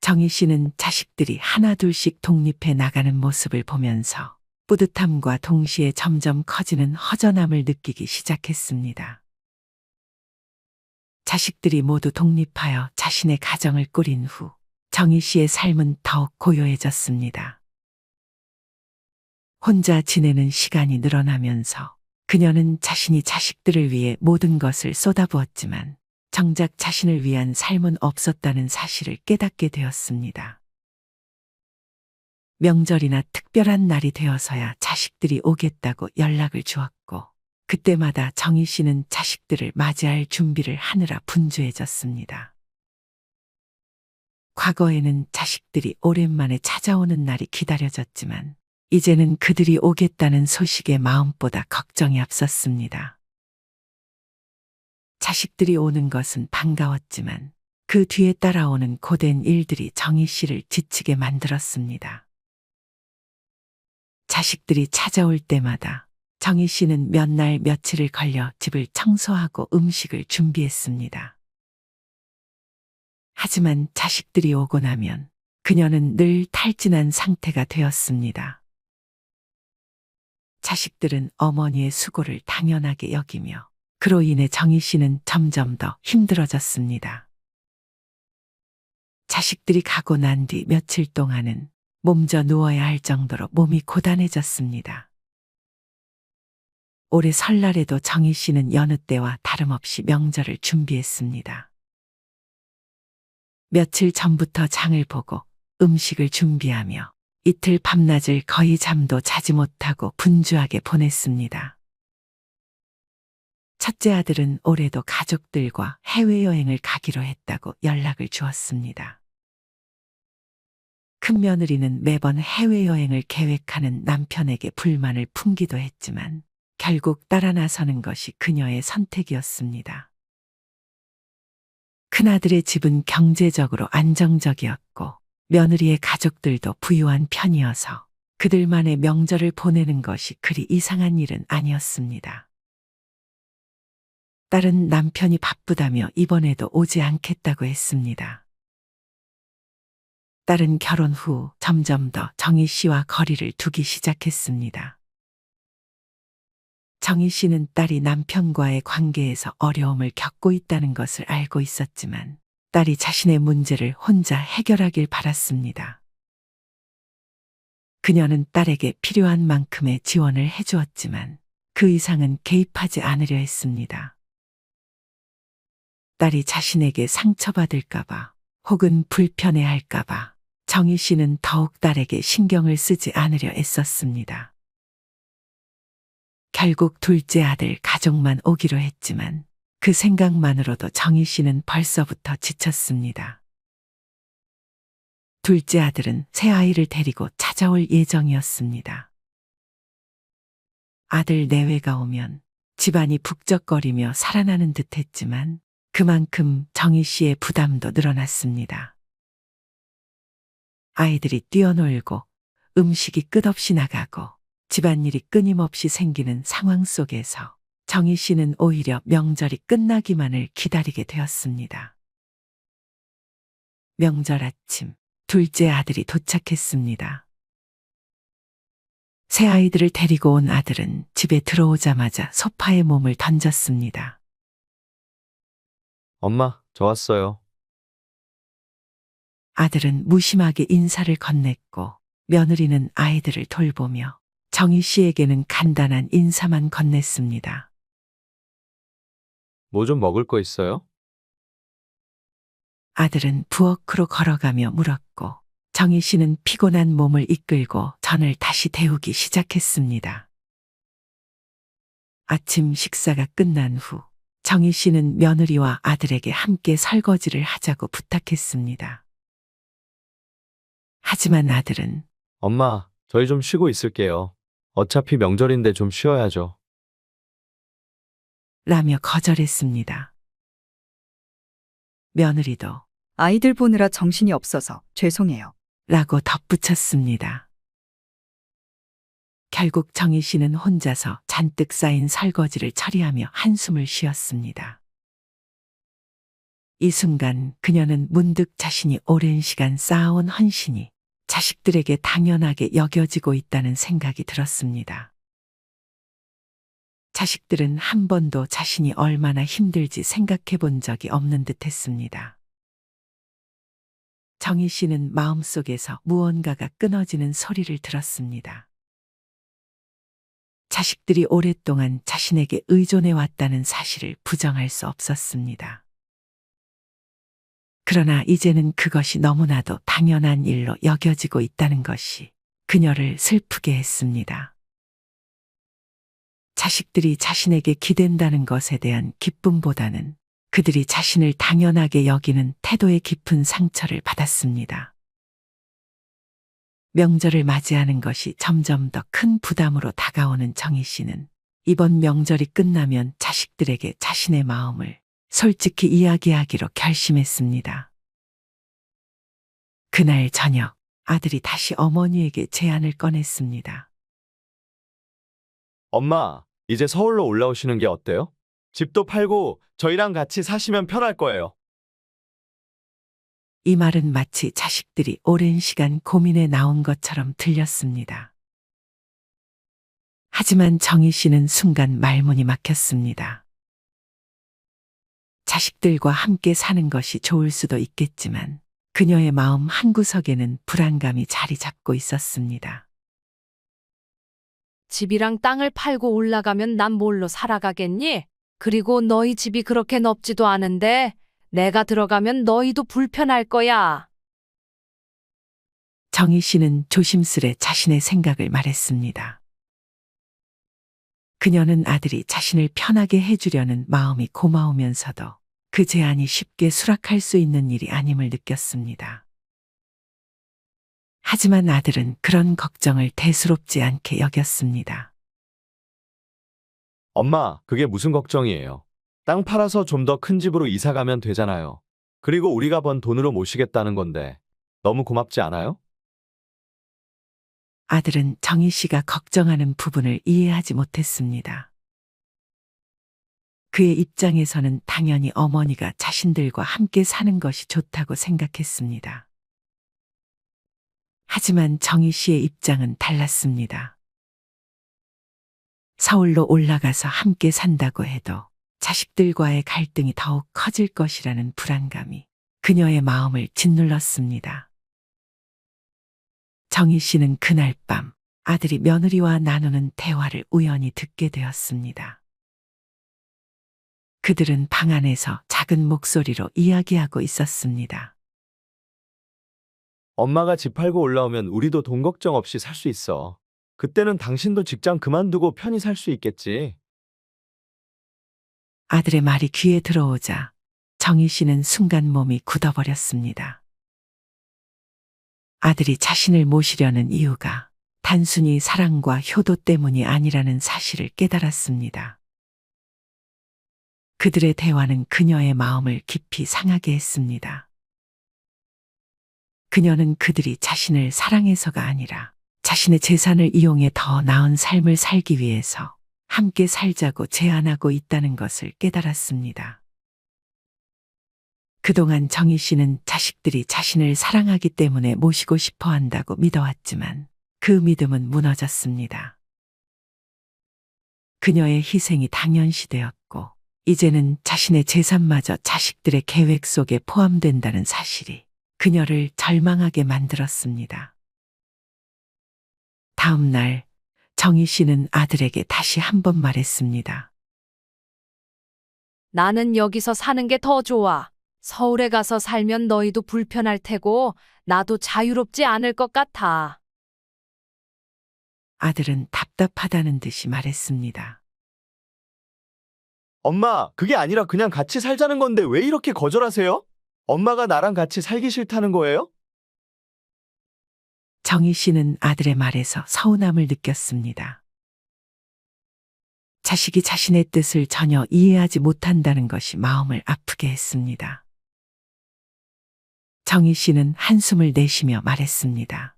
정희 씨는 자식들이 하나둘씩 독립해 나가는 모습을 보면서 뿌듯함과 동시에 점점 커지는 허전함을 느끼기 시작했습니다. 자식들이 모두 독립하여 자신의 가정을 꾸린 후 정희 씨의 삶은 더욱 고요해졌습니다. 혼자 지내는 시간이 늘어나면서 그녀는 자신이 자식들을 위해 모든 것을 쏟아부었지만 정작 자신을 위한 삶은 없었다는 사실을 깨닫게 되었습니다. 명절이나 특별한 날이 되어서야 자식들이 오겠다고 연락을 주었고, 그때마다 정희 씨는 자식들을 맞이할 준비를 하느라 분주해졌습니다. 과거에는 자식들이 오랜만에 찾아오는 날이 기다려졌지만, 이제는 그들이 오겠다는 소식에 마음보다 걱정이 앞섰습니다. 자식들이 오는 것은 반가웠지만 그 뒤에 따라오는 고된 일들이 정희 씨를 지치게 만들었습니다. 자식들이 찾아올 때마다 정희 씨는 몇 날 며칠을 걸려 집을 청소하고 음식을 준비했습니다. 하지만 자식들이 오고 나면 그녀는 늘 탈진한 상태가 되었습니다. 자식들은 어머니의 수고를 당연하게 여기며 그로 인해 정희 씨는 점점 더 힘들어졌습니다. 자식들이 가고 난 뒤 며칠 동안은 몸져 누워야 할 정도로 몸이 고단해졌습니다. 올해 설날에도 정희 씨는 여느 때와 다름없이 명절을 준비했습니다. 며칠 전부터 장을 보고 음식을 준비하며 이틀 밤낮을 거의 잠도 자지 못하고 분주하게 보냈습니다. 첫째 아들은 올해도 가족들과 해외여행을 가기로 했다고 연락을 주었습니다. 큰 며느리는 매번 해외여행을 계획하는 남편에게 불만을 품기도 했지만 결국 따라 나서는 것이 그녀의 선택이었습니다. 큰아들의 집은 경제적으로 안정적이었고 며느리의 가족들도 부유한 편이어서 그들만의 명절을 보내는 것이 그리 이상한 일은 아니었습니다. 딸은 남편이 바쁘다며 이번에도 오지 않겠다고 했습니다. 딸은 결혼 후 점점 더 정희 씨와 거리를 두기 시작했습니다. 정희 씨는 딸이 남편과의 관계에서 어려움을 겪고 있다는 것을 알고 있었지만 딸이 자신의 문제를 혼자 해결하길 바랐습니다. 그녀는 딸에게 필요한 만큼의 지원을 해주었지만 그 이상은 개입하지 않으려 했습니다. 딸이 자신에게 상처받을까봐 혹은 불편해할까봐 정희 씨는 더욱 딸에게 신경을 쓰지 않으려 애썼습니다. 결국 둘째 아들 가족만 오기로 했지만 그 생각만으로도 정희 씨는 벌써부터 지쳤습니다. 둘째 아들은 새 아이를 데리고 찾아올 예정이었습니다. 아들 내외가 오면 집안이 북적거리며 살아나는 듯 했지만 그만큼 정희 씨의 부담도 늘어났습니다. 아이들이 뛰어놀고 음식이 끝없이 나가고 집안일이 끊임없이 생기는 상황 속에서 정희 씨는 오히려 명절이 끝나기만을 기다리게 되었습니다. 명절 아침, 둘째 아들이 도착했습니다. 새 아이들을 데리고 온 아들은 집에 들어오자마자 소파에 몸을 던졌습니다. 엄마, 저 왔어요. 아들은 무심하게 인사를 건넸고 며느리는 아이들을 돌보며 정희 씨에게는 간단한 인사만 건넸습니다. 뭐 좀 먹을 거 있어요? 아들은 부엌으로 걸어가며 물었고 정희 씨는 피곤한 몸을 이끌고 전을 다시 데우기 시작했습니다. 아침 식사가 끝난 후 정희 씨는 며느리와 아들에게 함께 설거지를 하자고 부탁했습니다. 하지만 아들은 엄마, 저희 좀 쉬고 있을게요. 어차피 명절인데 좀 쉬어야죠. 라며 거절했습니다. 며느리도 아이들 보느라 정신이 없어서 죄송해요. 라고 덧붙였습니다. 결국 정희 씨는 혼자서 잔뜩 쌓인 설거지를 처리하며 한숨을 쉬었습니다. 이 순간 그녀는 문득 자신이 오랜 시간 쌓아온 헌신이 자식들에게 당연하게 여겨지고 있다는 생각이 들었습니다. 자식들은 한 번도 자신이 얼마나 힘들지 생각해 본 적이 없는 듯 했습니다. 정희 씨는 마음속에서 무언가가 끊어지는 소리를 들었습니다. 자식들이 오랫동안 자신에게 의존해 왔다는 사실을 부정할 수 없었습니다. 그러나 이제는 그것이 너무나도 당연한 일로 여겨지고 있다는 것이 그녀를 슬프게 했습니다. 자식들이 자신에게 기댄다는 것에 대한 기쁨보다는 그들이 자신을 당연하게 여기는 태도의 깊은 상처를 받았습니다. 명절을 맞이하는 것이 점점 더 큰 부담으로 다가오는 정희 씨는 이번 명절이 끝나면 자식들에게 자신의 마음을 솔직히 이야기하기로 결심했습니다. 그날 저녁 아들이 다시 어머니에게 제안을 꺼냈습니다. 엄마, 이제 서울로 올라오시는 게 어때요? 집도 팔고 저희랑 같이 사시면 편할 거예요. 이 말은 마치 자식들이 오랜 시간 고민해 나온 것처럼 들렸습니다. 하지만 정희 씨는 순간 말문이 막혔습니다. 자식들과 함께 사는 것이 좋을 수도 있겠지만 그녀의 마음 한구석에는 불안감이 자리 잡고 있었습니다. 집이랑 땅을 팔고 올라가면 난 뭘로 살아가겠니? 그리고 너희 집이 그렇게 넓지도 않은데 내가 들어가면 너희도 불편할 거야. 정희 씨는 조심스레 자신의 생각을 말했습니다. 그녀는 아들이 자신을 편하게 해주려는 마음이 고마우면서도 그 제안이 쉽게 수락할 수 있는 일이 아님을 느꼈습니다. 하지만 아들은 그런 걱정을 대수롭지 않게 여겼습니다. 엄마, 그게 무슨 걱정이에요? 땅 팔아서 좀 더 큰 집으로 이사 가면 되잖아요. 그리고 우리가 번 돈으로 모시겠다는 건데 너무 고맙지 않아요? 아들은 정희 씨가 걱정하는 부분을 이해하지 못했습니다. 그의 입장에서는 당연히 어머니가 자신들과 함께 사는 것이 좋다고 생각했습니다. 하지만 정희 씨의 입장은 달랐습니다. 서울로 올라가서 함께 산다고 해도 자식들과의 갈등이 더욱 커질 것이라는 불안감이 그녀의 마음을 짓눌렀습니다. 정희 씨는 그날 밤 아들이 며느리와 나누는 대화를 우연히 듣게 되었습니다. 그들은 방 안에서 작은 목소리로 이야기하고 있었습니다. 엄마가 집 팔고 올라오면 우리도 돈 걱정 없이 살 수 있어. 그때는 당신도 직장 그만두고 편히 살 수 있겠지. 아들의 말이 귀에 들어오자 정희 씨는 순간 몸이 굳어버렸습니다. 아들이 자신을 모시려는 이유가 단순히 사랑과 효도 때문이 아니라는 사실을 깨달았습니다. 그들의 대화는 그녀의 마음을 깊이 상하게 했습니다. 그녀는 그들이 자신을 사랑해서가 아니라 자신의 재산을 이용해 더 나은 삶을 살기 위해서 함께 살자고 제안하고 있다는 것을 깨달았습니다. 그동안 정희 씨는 자식들이 자신을 사랑하기 때문에 모시고 싶어 한다고 믿어왔지만 그 믿음은 무너졌습니다. 그녀의 희생이 당연시되었고 이제는 자신의 재산마저 자식들의 계획 속에 포함된다는 사실이 그녀를 절망하게 만들었습니다. 다음 날 정희 씨는 아들에게 다시 한 번 말했습니다. 나는 여기서 사는 게 더 좋아. 서울에 가서 살면 너희도 불편할 테고 나도 자유롭지 않을 것 같아. 아들은 답답하다는 듯이 말했습니다. 엄마, 그게 아니라 그냥 같이 살자는 건데 왜 이렇게 거절하세요? 엄마가 나랑 같이 살기 싫다는 거예요? 정희 씨는 아들의 말에서 서운함을 느꼈습니다. 자식이 자신의 뜻을 전혀 이해하지 못한다는 것이 마음을 아프게 했습니다. 정희 씨는 한숨을 내쉬며 말했습니다.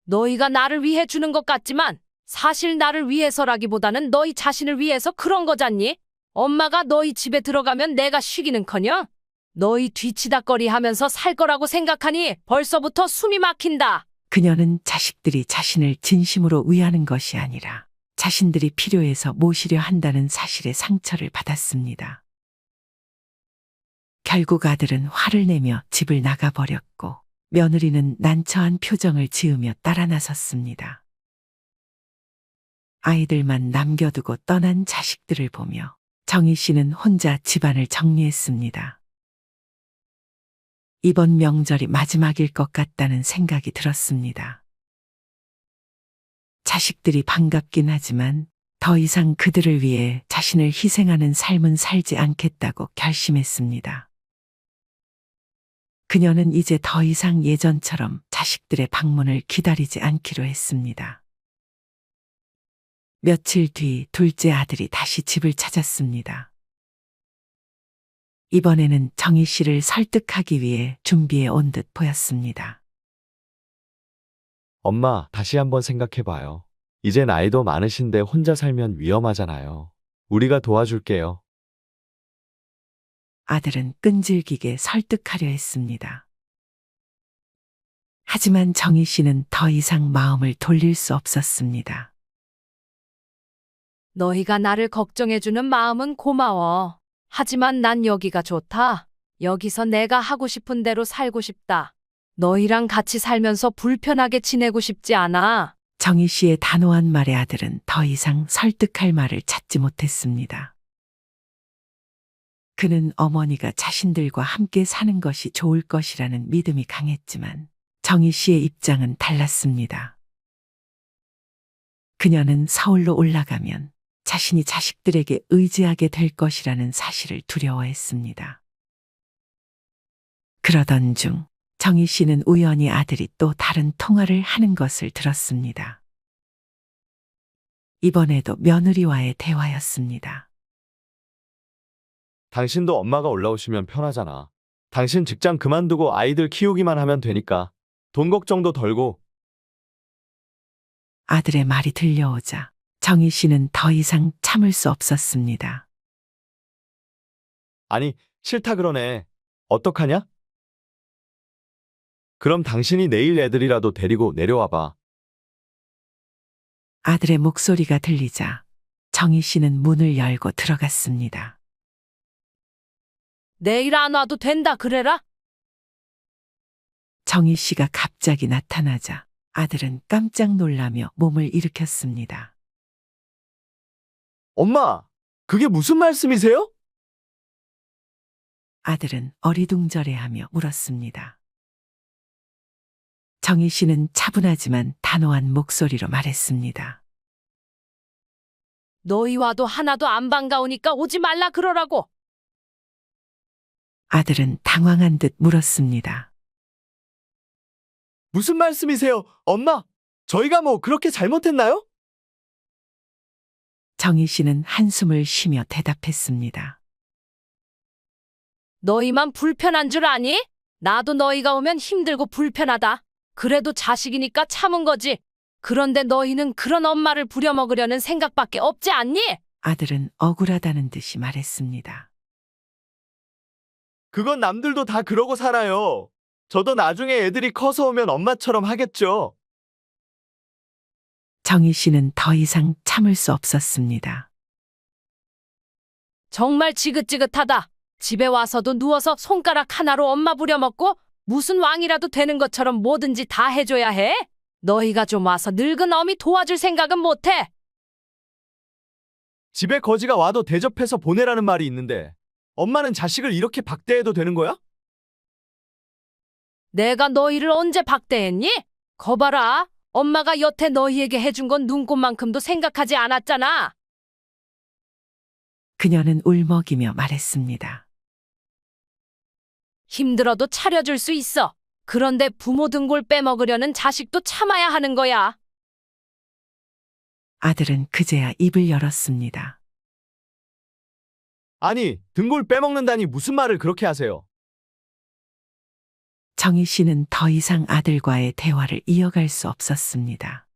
너희가 나를 위해 주는 것 같지만 사실 나를 위해서라기보다는 너희 자신을 위해서 그런 거잖니? 엄마가 너희 집에 들어가면 내가 쉬기는커녕 너희 뒤치다꺼리 하면서 살 거라고 생각하니 벌써부터 숨이 막힌다. 그녀는 자식들이 자신을 진심으로 위하는 것이 아니라 자신들이 필요해서 모시려 한다는 사실에 상처를 받았습니다. 결국 아들은 화를 내며 집을 나가버렸고 며느리는 난처한 표정을 지으며 따라 나섰습니다. 아이들만 남겨두고 떠난 자식들을 보며 정희 씨는 혼자 집안을 정리했습니다. 이번 명절이 마지막일 것 같다는 생각이 들었습니다. 자식들이 반갑긴 하지만 더 이상 그들을 위해 자신을 희생하는 삶은 살지 않겠다고 결심했습니다. 그녀는 이제 더 이상 예전처럼 자식들의 방문을 기다리지 않기로 했습니다. 며칠 뒤 둘째 아들이 다시 집을 찾았습니다. 이번에는 정희 씨를 설득하기 위해 준비해 온 듯 보였습니다. 엄마, 다시 한번 생각해봐요. 이제 나이도 많으신데 혼자 살면 위험하잖아요. 우리가 도와줄게요. 아들은 끈질기게 설득하려 했습니다. 하지만 정희 씨는 더 이상 마음을 돌릴 수 없었습니다. 너희가 나를 걱정해주는 마음은 고마워. 하지만 난 여기가 좋다. 여기서 내가 하고 싶은 대로 살고 싶다. 너희랑 같이 살면서 불편하게 지내고 싶지 않아. 정희 씨의 단호한 말에 아들은 더 이상 설득할 말을 찾지 못했습니다. 그는 어머니가 자신들과 함께 사는 것이 좋을 것이라는 믿음이 강했지만 정희 씨의 입장은 달랐습니다. 그녀는 서울로 올라가면 자신이 자식들에게 의지하게 될 것이라는 사실을 두려워했습니다. 그러던 중 정희 씨는 우연히 아들이 또 다른 통화를 하는 것을 들었습니다. 이번에도 며느리와의 대화였습니다. 당신도 엄마가 올라오시면 편하잖아. 당신 직장 그만두고 아이들 키우기만 하면 되니까 돈 걱정도 덜고. 아들의 말이 들려오자 정희 씨는 더 이상 참을 수 없었습니다. 아니, 싫다 그러네. 어떡하냐? 그럼 당신이 내일 애들이라도 데리고 내려와봐. 아들의 목소리가 들리자 정희 씨는 문을 열고 들어갔습니다. 내일 안 와도 된다 그래라. 정희 씨가 갑자기 나타나자 아들은 깜짝 놀라며 몸을 일으켰습니다. 엄마, 그게 무슨 말씀이세요? 아들은 어리둥절해하며 물었습니다. 정희 씨는 차분하지만 단호한 목소리로 말했습니다. 너희 와도 하나도 안 반가우니까 오지 말라 그러라고. 아들은 당황한 듯 물었습니다. 무슨 말씀이세요? 엄마, 저희가 뭐 그렇게 잘못했나요? 정희 씨는 한숨을 쉬며 대답했습니다. 너희만 불편한 줄 아니? 나도 너희가 오면 힘들고 불편하다. 그래도 자식이니까 참은 거지. 그런데 너희는 그런 엄마를 부려먹으려는 생각밖에 없지 않니? 아들은 억울하다는 듯이 말했습니다. 그건 남들도 다 그러고 살아요. 저도 나중에 애들이 커서 오면 엄마처럼 하겠죠. 정희 씨는 더 이상 참을 수 없었습니다. 정말 지긋지긋하다. 집에 와서도 누워서 손가락 하나로 엄마 부려먹고 무슨 왕이라도 되는 것처럼 뭐든지 다 해줘야 해? 너희가 좀 와서 늙은 어미 도와줄 생각은 못해? 집에 거지가 와도 대접해서 보내라는 말이 있는데 엄마는 자식을 이렇게 박대해도 되는 거야? 내가 너희를 언제 박대했니? 거봐라. 엄마가 여태 너희에게 해준 건 눈꽃만큼도 생각하지 않았잖아. 그녀는 울먹이며 말했습니다. 힘들어도 차려줄 수 있어. 그런데 부모 등골 빼먹으려는 자식도 참아야 하는 거야. 아들은 그제야 입을 열었습니다. 아니, 등골 빼먹는다니 무슨 말을 그렇게 하세요? 정희 씨는 더 이상 아들과의 대화를 이어갈 수 없었습니다.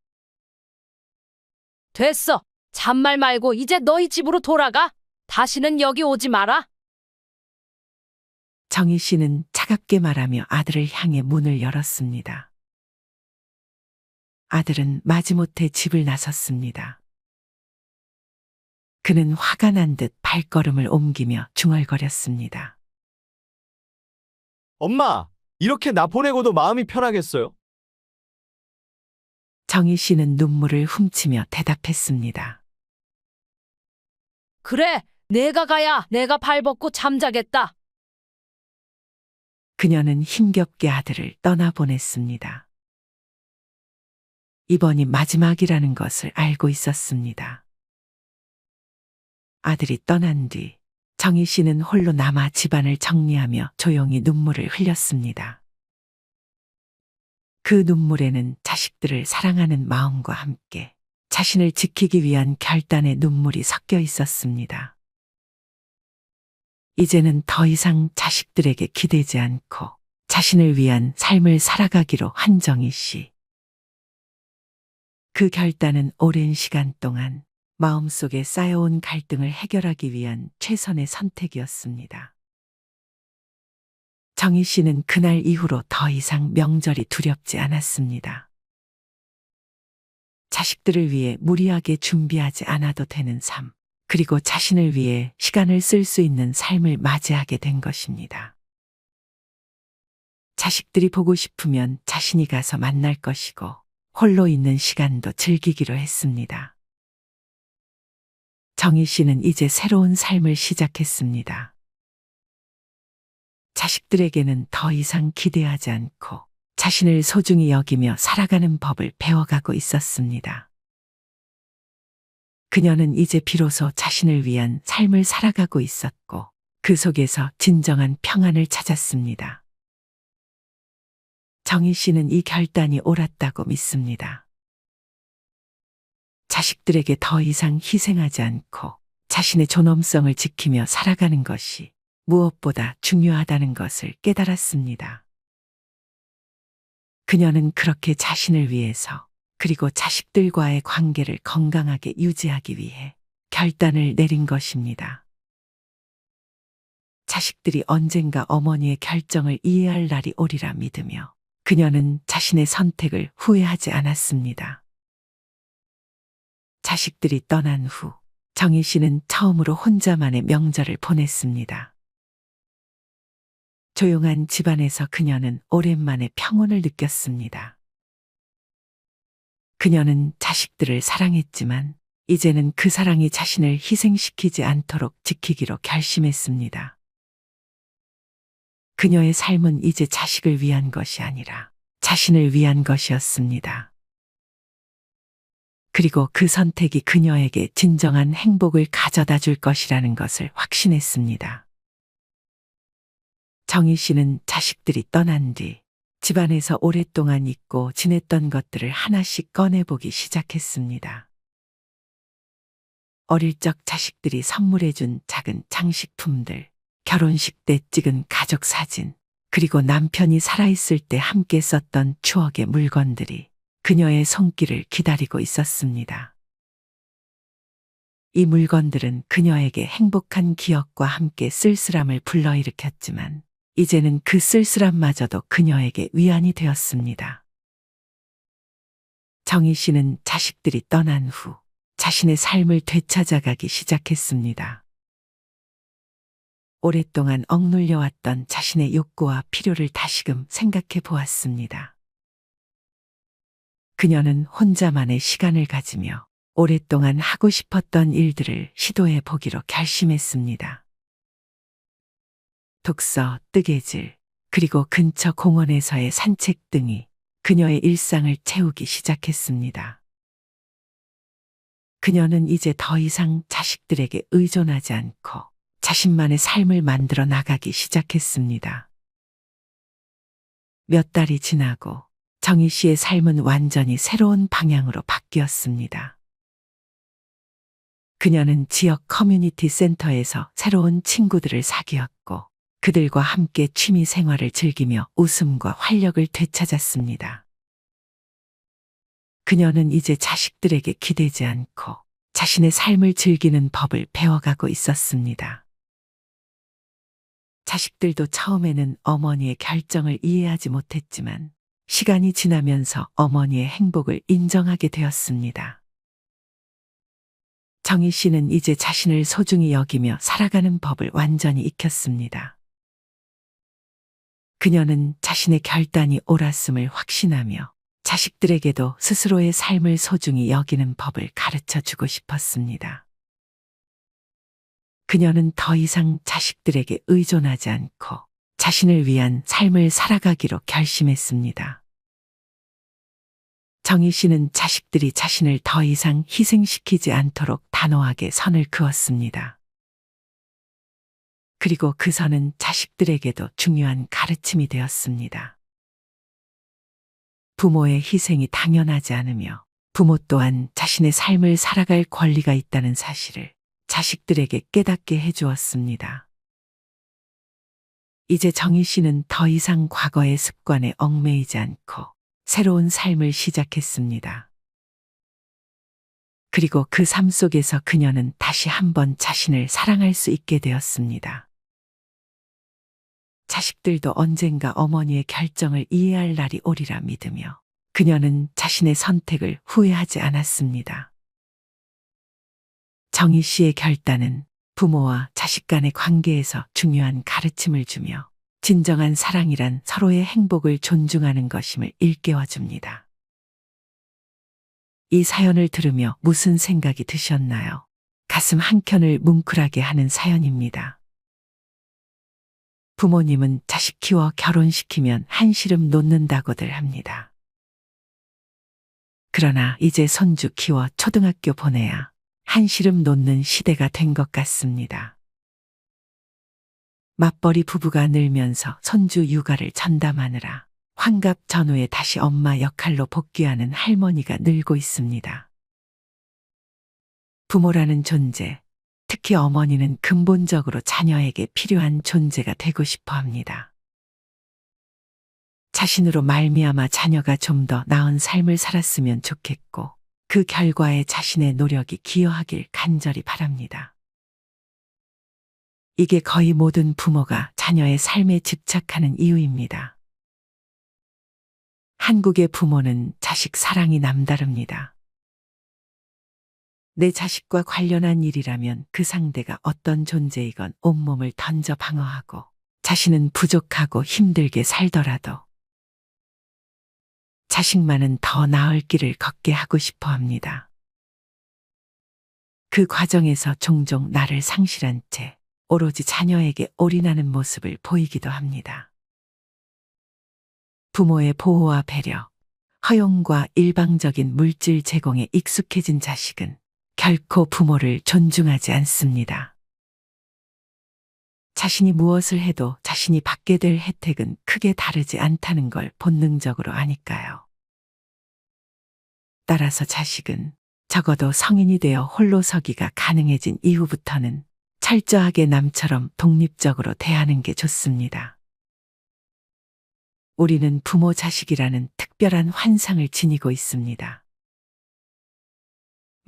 됐어. 잔말 말고 이제 너희 집으로 돌아가. 다시는 여기 오지 마라. 정희 씨는 차갑게 말하며 아들을 향해 문을 열었습니다. 아들은 마지못해 집을 나섰습니다. 그는 화가 난 듯 발걸음을 옮기며 중얼거렸습니다. 엄마, 이렇게 나 보내고도 마음이 편하겠어요? 정희 씨는 눈물을 훔치며 대답했습니다. 그래, 내가 가야 내가 발벗고 잠자겠다. 그녀는 힘겹게 아들을 떠나보냈습니다. 이번이 마지막이라는 것을 알고 있었습니다. 아들이 떠난 뒤 정희 씨는 홀로 남아 집안을 정리하며 조용히 눈물을 흘렸습니다. 그 눈물에는 자식들을 사랑하는 마음과 함께 자신을 지키기 위한 결단의 눈물이 섞여 있었습니다. 이제는 더 이상 자식들에게 기대지 않고 자신을 위한 삶을 살아가기로 한 정희 씨. 그 결단은 오랜 시간 동안 마음속에 쌓여온 갈등을 해결하기 위한 최선의 선택이었습니다. 정희 씨는 그날 이후로 더 이상 명절이 두렵지 않았습니다. 자식들을 위해 무리하게 준비하지 않아도 되는 삶, 그리고 자신을 위해 시간을 쓸 수 있는 삶을 맞이하게 된 것입니다. 자식들이 보고 싶으면 자신이 가서 만날 것이고, 홀로 있는 시간도 즐기기로 했습니다. 정희 씨는 이제 새로운 삶을 시작했습니다. 자식들에게는 더 이상 기대하지 않고 자신을 소중히 여기며 살아가는 법을 배워가고 있었습니다. 그녀는 이제 비로소 자신을 위한 삶을 살아가고 있었고 그 속에서 진정한 평안을 찾았습니다. 정희 씨는 이 결단이 옳았다고 믿습니다. 자식들에게 더 이상 희생하지 않고 자신의 존엄성을 지키며 살아가는 것이 무엇보다 중요하다는 것을 깨달았습니다. 그녀는 그렇게 자신을 위해서 그리고 자식들과의 관계를 건강하게 유지하기 위해 결단을 내린 것입니다. 자식들이 언젠가 어머니의 결정을 이해할 날이 오리라 믿으며 그녀는 자신의 선택을 후회하지 않았습니다. 자식들이 떠난 후 정희 씨는 처음으로 혼자만의 명절을 보냈습니다. 조용한 집안에서 그녀는 오랜만에 평온을 느꼈습니다. 그녀는 자식들을 사랑했지만 이제는 그 사랑이 자신을 희생시키지 않도록 지키기로 결심했습니다. 그녀의 삶은 이제 자식을 위한 것이 아니라 자신을 위한 것이었습니다. 그리고 그 선택이 그녀에게 진정한 행복을 가져다 줄 것이라는 것을 확신했습니다. 정희 씨는 자식들이 떠난 뒤 집안에서 오랫동안 잊고 지냈던 것들을 하나씩 꺼내보기 시작했습니다. 어릴 적 자식들이 선물해준 작은 장식품들, 결혼식 때 찍은 가족 사진, 그리고 남편이 살아있을 때 함께 썼던 추억의 물건들이 그녀의 손길을 기다리고 있었습니다. 이 물건들은 그녀에게 행복한 기억과 함께 쓸쓸함을 불러일으켰지만 이제는 그 쓸쓸함마저도 그녀에게 위안이 되었습니다. 정희 씨는 자식들이 떠난 후 자신의 삶을 되찾아가기 시작했습니다. 오랫동안 억눌려왔던 자신의 욕구와 필요를 다시금 생각해 보았습니다. 그녀는 혼자만의 시간을 가지며 오랫동안 하고 싶었던 일들을 시도해 보기로 결심했습니다. 독서, 뜨개질, 그리고 근처 공원에서의 산책 등이 그녀의 일상을 채우기 시작했습니다. 그녀는 이제 더 이상 자식들에게 의존하지 않고 자신만의 삶을 만들어 나가기 시작했습니다. 몇 달이 지나고 정희 씨의 삶은 완전히 새로운 방향으로 바뀌었습니다. 그녀는 지역 커뮤니티 센터에서 새로운 친구들을 사귀었고 그들과 함께 취미 생활을 즐기며 웃음과 활력을 되찾았습니다. 그녀는 이제 자식들에게 기대지 않고 자신의 삶을 즐기는 법을 배워가고 있었습니다. 자식들도 처음에는 어머니의 결정을 이해하지 못했지만 시간이 지나면서 어머니의 행복을 인정하게 되었습니다. 정희 씨는 이제 자신을 소중히 여기며 살아가는 법을 완전히 익혔습니다. 그녀는 자신의 결단이 옳았음을 확신하며 자식들에게도 스스로의 삶을 소중히 여기는 법을 가르쳐 주고 싶었습니다. 그녀는 더 이상 자식들에게 의존하지 않고 자신을 위한 삶을 살아가기로 결심했습니다. 정희 씨는 자식들이 자신을 더 이상 희생시키지 않도록 단호하게 선을 그었습니다. 그리고 그 선은 자식들에게도 중요한 가르침이 되었습니다. 부모의 희생이 당연하지 않으며 부모 또한 자신의 삶을 살아갈 권리가 있다는 사실을 자식들에게 깨닫게 해주었습니다. 이제 정희 씨는 더 이상 과거의 습관에 얽매이지 않고 새로운 삶을 시작했습니다. 그리고 그 삶 속에서 그녀는 다시 한번 자신을 사랑할 수 있게 되었습니다. 자식들도 언젠가 어머니의 결정을 이해할 날이 오리라 믿으며 그녀는 자신의 선택을 후회하지 않았습니다. 정희 씨의 결단은 부모와 자식 간의 관계에서 중요한 가르침을 주며 진정한 사랑이란 서로의 행복을 존중하는 것임을 일깨워 줍니다. 이 사연을 들으며 무슨 생각이 드셨나요? 가슴 한켠을 뭉클하게 하는 사연입니다. 부모님은 자식 키워 결혼시키면 한시름 놓는다고들 합니다. 그러나 이제 손주 키워 초등학교 보내야 한시름 놓는 시대가 된 것 같습니다. 맞벌이 부부가 늘면서 손주 육아를 전담하느라 환갑 전후에 다시 엄마 역할로 복귀하는 할머니가 늘고 있습니다. 부모라는 존재, 특히 어머니는 근본적으로 자녀에게 필요한 존재가 되고 싶어 합니다. 자신으로 말미암아 자녀가 좀 더 나은 삶을 살았으면 좋겠고 그 결과에 자신의 노력이 기여하길 간절히 바랍니다. 이게 거의 모든 부모가 자녀의 삶에 집착하는 이유입니다. 한국의 부모는 자식 사랑이 남다릅니다. 내 자식과 관련한 일이라면 그 상대가 어떤 존재이건 온몸을 던져 방어하고 자신은 부족하고 힘들게 살더라도 자식만은 더 나을 길을 걷게 하고 싶어 합니다. 그 과정에서 종종 나를 상실한 채 오로지 자녀에게 올인하는 모습을 보이기도 합니다. 부모의 보호와 배려, 허용과 일방적인 물질 제공에 익숙해진 자식은 결코 부모를 존중하지 않습니다. 자신이 무엇을 해도 자신이 받게 될 혜택은 크게 다르지 않다는 걸 본능적으로 아니까요. 따라서 자식은 적어도 성인이 되어 홀로 서기가 가능해진 이후부터는 철저하게 남처럼 독립적으로 대하는 게 좋습니다. 우리는 부모 자식이라는 특별한 환상을 지니고 있습니다.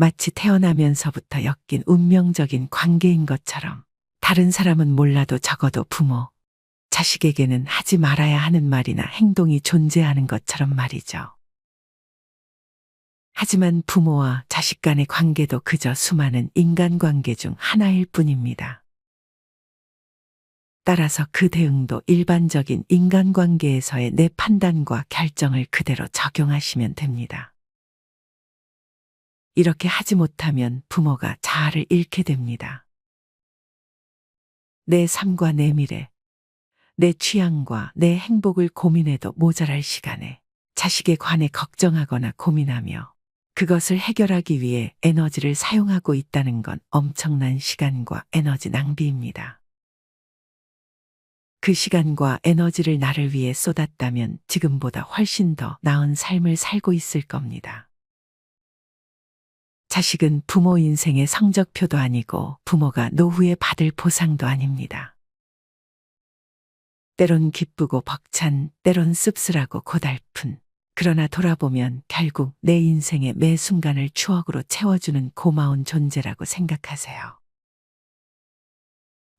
마치 태어나면서부터 엮인 운명적인 관계인 것처럼 다른 사람은 몰라도 적어도 부모, 자식에게는 하지 말아야 하는 말이나 행동이 존재하는 것처럼 말이죠. 하지만 부모와 자식 간의 관계도 그저 수많은 인간관계 중 하나일 뿐입니다. 따라서 그 대응도 일반적인 인간관계에서의 내 판단과 결정을 그대로 적용하시면 됩니다. 이렇게 하지 못하면 부모가 자아를 잃게 됩니다. 내 삶과 내 미래, 내 취향과 내 행복을 고민해도 모자랄 시간에 자식에 관해 걱정하거나 고민하며 그것을 해결하기 위해 에너지를 사용하고 있다는 건 엄청난 시간과 에너지 낭비입니다. 그 시간과 에너지를 나를 위해 쏟았다면 지금보다 훨씬 더 나은 삶을 살고 있을 겁니다. 자식은 부모 인생의 성적표도 아니고 부모가 노후에 받을 보상도 아닙니다. 때론 기쁘고 벅찬, 때론 씁쓸하고 고달픈. 그러나 돌아보면 결국 내 인생의 매 순간을 추억으로 채워주는 고마운 존재라고 생각하세요.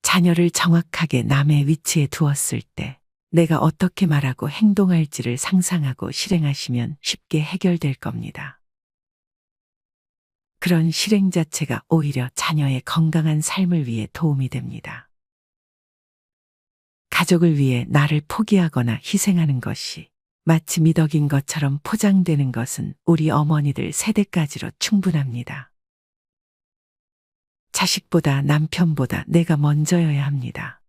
자녀를 정확하게 남의 위치에 두었을 때 내가 어떻게 말하고 행동할지를 상상하고 실행하시면 쉽게 해결될 겁니다. 그런 실행 자체가 오히려 자녀의 건강한 삶을 위해 도움이 됩니다. 가족을 위해 나를 포기하거나 희생하는 것이 마치 미덕인 것처럼 포장되는 것은 우리 어머니들 세대까지로 충분합니다. 자식보다 남편보다 내가 먼저여야 합니다.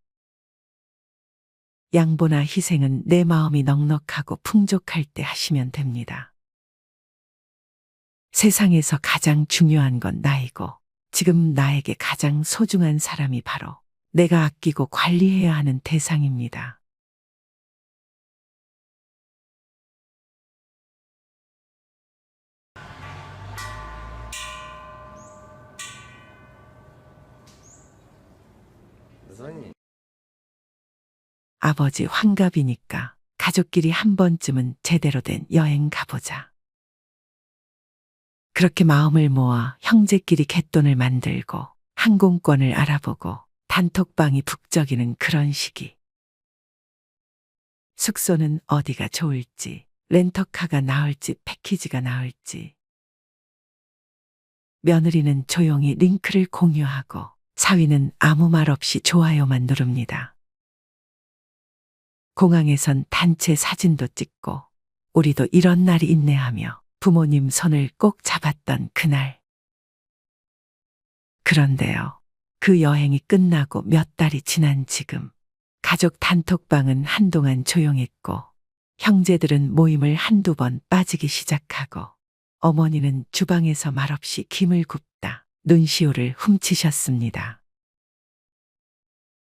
양보나 희생은 내 마음이 넉넉하고 풍족할 때 하시면 됩니다. 세상에서 가장 중요한 건 나이고 지금 나에게 가장 소중한 사람이 바로 내가 아끼고 관리해야 하는 대상입니다. 아버지 환갑이니까 가족끼리 한 번쯤은 제대로 된 여행 가보자. 그렇게 마음을 모아 형제끼리 갯돈을 만들고 항공권을 알아보고 단톡방이 북적이는 그런 시기. 숙소는 어디가 좋을지, 렌터카가 나을지 패키지가 나을지. 며느리는 조용히 링크를 공유하고 사위는 아무 말 없이 좋아요만 누릅니다. 공항에선 단체 사진도 찍고 우리도 이런 날이 있네 하며 부모님 손을 꼭 잡았던 그날. 그런데요, 그 여행이 끝나고 몇 달이 지난 지금 가족 단톡방은 한동안 조용했고 형제들은 모임을 한두 번 빠지기 시작하고 어머니는 주방에서 말없이 김을 굽다 눈시울을 훔치셨습니다.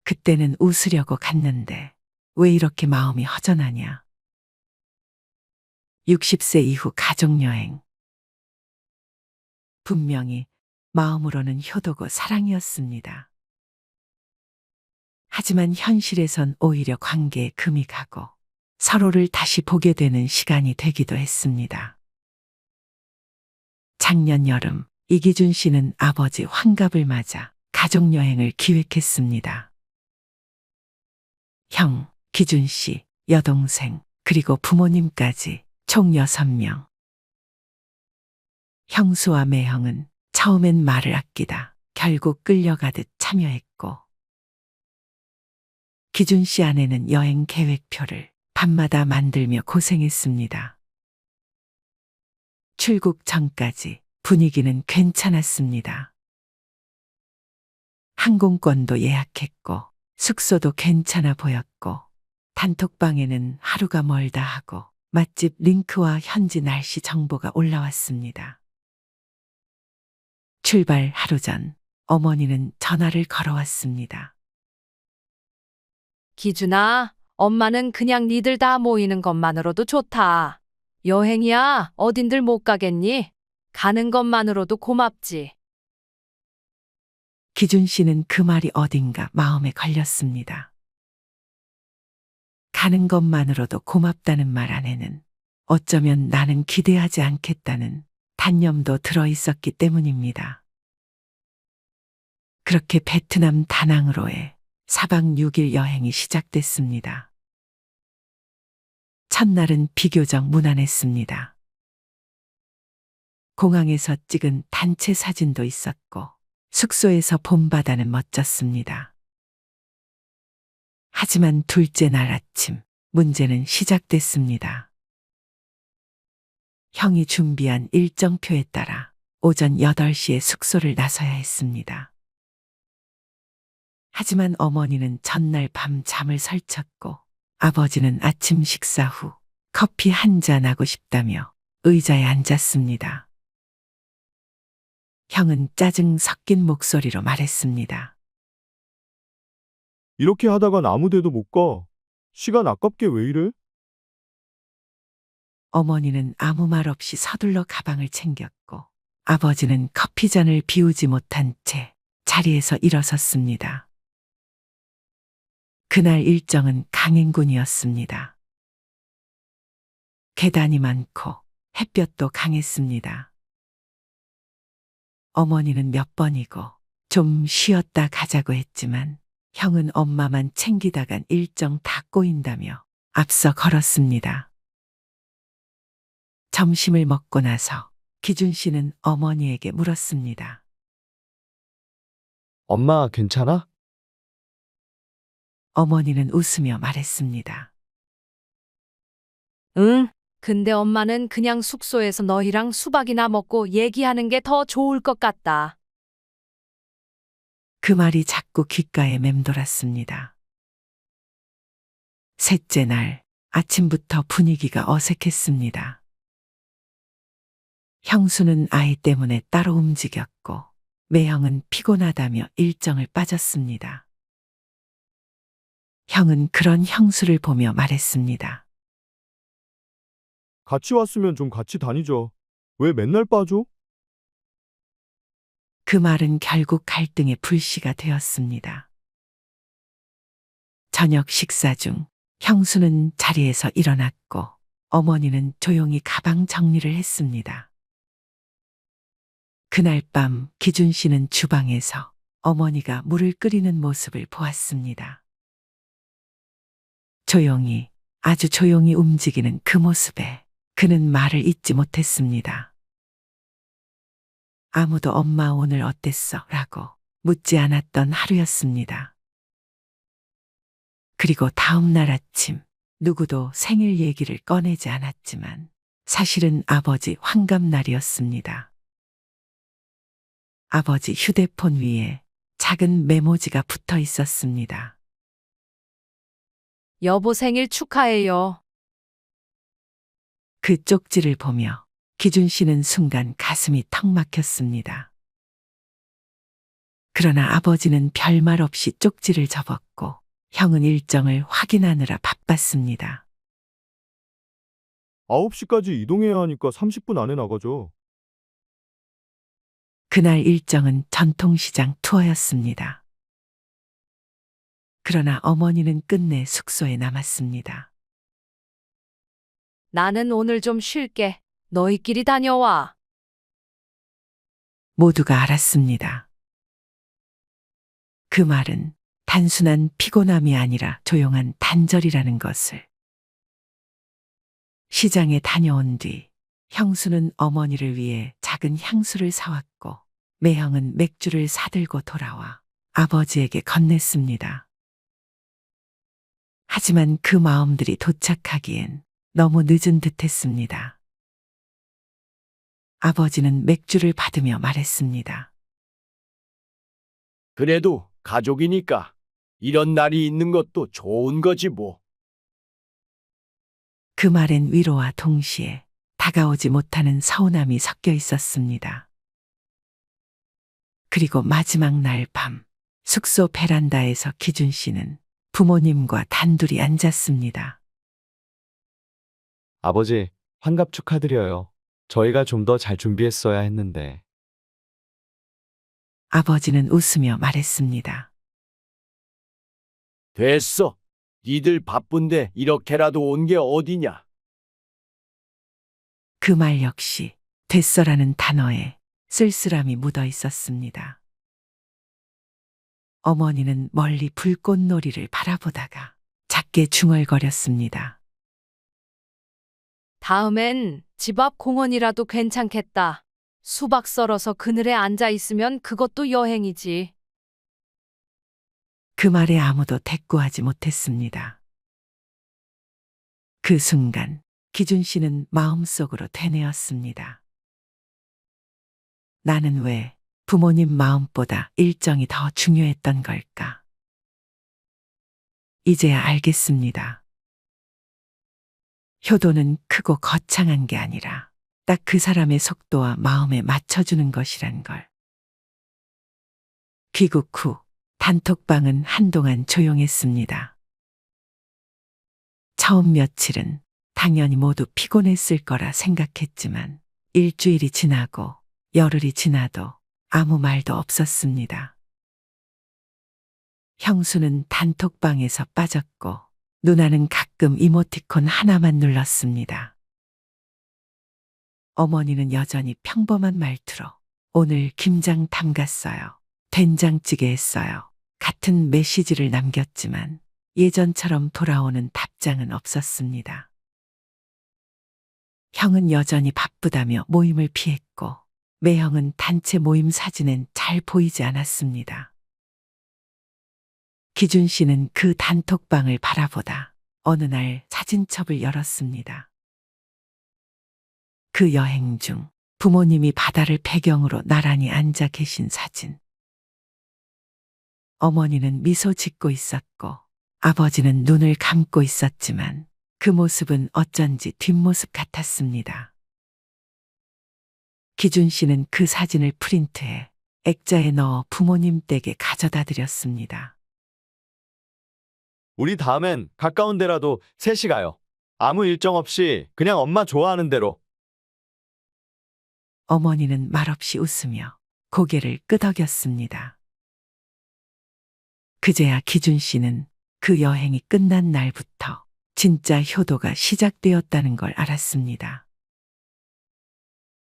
그때는 웃으려고 갔는데 왜 이렇게 마음이 허전하냐. 60세 이후 가족여행. 분명히 마음으로는 효도고 사랑이었습니다. 하지만 현실에선 오히려 관계에 금이 가고 서로를 다시 보게 되는 시간이 되기도 했습니다. 작년 여름 이기준 씨는 아버지 환갑을 맞아 가족여행을 기획했습니다. 형, 기준 씨, 여동생, 그리고 부모님까지 총 6명. 형수와 매형은 처음엔 말을 아끼다 결국 끌려가듯 참여했고 기준 씨 아내는 여행 계획표를 밤마다 만들며 고생했습니다. 출국 전까지 분위기는 괜찮았습니다. 항공권도 예약했고 숙소도 괜찮아 보였고 단톡방에는 하루가 멀다 하고 맛집 링크와 현지 날씨 정보가 올라왔습니다. 출발 하루 전 어머니는 전화를 걸어왔습니다. 기준아, 엄마는 그냥 니들 다 모이는 것만으로도 좋다. 여행이야, 어딘들 못 가겠니? 가는 것만으로도 고맙지. 기준 씨는 그 말이 어딘가 마음에 걸렸습니다. 가는 것만으로도 고맙다는 말 안에는 어쩌면 나는 기대하지 않겠다는 단념도 들어있었기 때문입니다. 그렇게 베트남 다낭으로의 4박 6일 여행이 시작됐습니다. 첫날은 비교적 무난했습니다. 공항에서 찍은 단체 사진도 있었고 숙소에서 봄바다는 멋졌습니다. 하지만 둘째 날 아침 문제는 시작됐습니다. 형이 준비한 일정표에 따라 오전 8시에 숙소를 나서야 했습니다. 하지만 어머니는 전날 밤 잠을 설쳤고 아버지는 아침 식사 후 커피 한 잔 하고 싶다며 의자에 앉았습니다. 형은 짜증 섞인 목소리로 말했습니다. 이렇게 하다간 아무 데도 못 가. 시간 아깝게 왜 이래? 어머니는 아무 말 없이 서둘러 가방을 챙겼고 아버지는 커피잔을 비우지 못한 채 자리에서 일어섰습니다. 그날 일정은 강행군이었습니다. 계단이 많고 햇볕도 강했습니다. 어머니는 몇 번이고 좀 쉬었다 가자고 했지만 형은 엄마만 챙기다간 일정 다 꼬인다며 앞서 걸었습니다. 점심을 먹고 나서 기준 씨는 어머니에게 물었습니다. 엄마 괜찮아? 어머니는 웃으며 말했습니다. 응. 근데 엄마는 그냥 숙소에서 너희랑 수박이나 먹고 얘기하는 게 더 좋을 것 같다. 그 말이 자꾸 귓가에 맴돌았습니다. 셋째 날 아침부터 분위기가 어색했습니다. 형수는 아이 때문에 따로 움직였고 매형은 피곤하다며 일정을 빠졌습니다. 형은 그런 형수를 보며 말했습니다. 같이 왔으면 좀 같이 다니죠. 왜 맨날 빠져? 그 말은 결국 갈등의 불씨가 되었습니다. 저녁 식사 중 형수는 자리에서 일어났고 어머니는 조용히 가방 정리를 했습니다. 그날 밤 기준 씨는 주방에서 어머니가 물을 끓이는 모습을 보았습니다. 조용히, 아주 조용히 움직이는 그 모습에 그는 말을 잇지 못했습니다. 아무도 엄마 오늘 어땠어? 라고 묻지 않았던 하루였습니다. 그리고 다음 날 아침 누구도 생일 얘기를 꺼내지 않았지만 사실은 아버지 환갑날이었습니다. 아버지 휴대폰 위에 작은 메모지가 붙어 있었습니다. 여보 생일 축하해요. 그 쪽지를 보며 기준 씨는 순간 가슴이 턱 막혔습니다. 그러나 아버지는 별말 없이 쪽지를 접었고 형은 일정을 확인하느라 바빴습니다. 9시까지 이동해야 하니까 30분 안에 나가죠. 그날 일정은 전통시장 투어였습니다. 그러나 어머니는 끝내 숙소에 남았습니다. 나는 오늘 좀 쉴게. 너희끼리 다녀와. 모두가 알았습니다. 그 말은 단순한 피곤함이 아니라 조용한 단절이라는 것을. 시장에 다녀온 뒤 형수는 어머니를 위해 작은 향수를 사왔고 매형은 맥주를 사들고 돌아와 아버지에게 건넸습니다. 하지만 그 마음들이 도착하기엔 너무 늦은 듯했습니다. 아버지는 맥주를 받으며 말했습니다. 그래도 가족이니까 이런 날이 있는 것도 좋은 거지 뭐. 그 말엔 위로와 동시에 다가오지 못하는 서운함이 섞여 있었습니다. 그리고 마지막 날 밤 숙소 베란다에서 기준 씨는 부모님과 단둘이 앉았습니다. 아버지, 환갑 축하드려요. 저희가 좀 더 잘 준비했어야 했는데. 아버지는 웃으며 말했습니다. 됐어. 니들 바쁜데 이렇게라도 온 게 어디냐. 그 말 역시 됐어라는 단어에 쓸쓸함이 묻어 있었습니다. 어머니는 멀리 불꽃놀이를 바라보다가 작게 중얼거렸습니다. 다음엔 집 앞 공원이라도 괜찮겠다. 수박 썰어서 그늘에 앉아 있으면 그것도 여행이지. 그 말에 아무도 대꾸하지 못했습니다. 그 순간 기준 씨는 마음속으로 되뇌었습니다. 나는 왜 부모님 마음보다 일정이 더 중요했던 걸까? 이제야 알겠습니다. 효도는 크고 거창한 게 아니라 딱 그 사람의 속도와 마음에 맞춰주는 것이란 걸. 귀국 후 단톡방은 한동안 조용했습니다. 처음 며칠은 당연히 모두 피곤했을 거라 생각했지만 일주일이 지나고 열흘이 지나도 아무 말도 없었습니다. 형수는 단톡방에서 빠졌고 누나는 가끔 이모티콘 하나만 눌렀습니다. 어머니는 여전히 평범한 말투로 오늘 김장 담갔어요. 된장찌개 했어요. 같은 메시지를 남겼지만 예전처럼 돌아오는 답장은 없었습니다. 형은 여전히 바쁘다며 모임을 피했고 매형은 단체 모임 사진엔 잘 보이지 않았습니다. 기준 씨는 그 단톡방을 바라보다 어느 날 사진첩을 열었습니다. 그 여행 중 부모님이 바다를 배경으로 나란히 앉아 계신 사진. 어머니는 미소 짓고 있었고 아버지는 눈을 감고 있었지만 그 모습은 어쩐지 뒷모습 같았습니다. 기준 씨는 그 사진을 프린트해 액자에 넣어 부모님 댁에 가져다 드렸습니다. 우리 다음엔 가까운 데라도 셋이 가요. 아무 일정 없이 그냥 엄마 좋아하는 대로. 어머니는 말없이 웃으며 고개를 끄덕였습니다. 그제야 기준 씨는 그 여행이 끝난 날부터 진짜 효도가 시작되었다는 걸 알았습니다.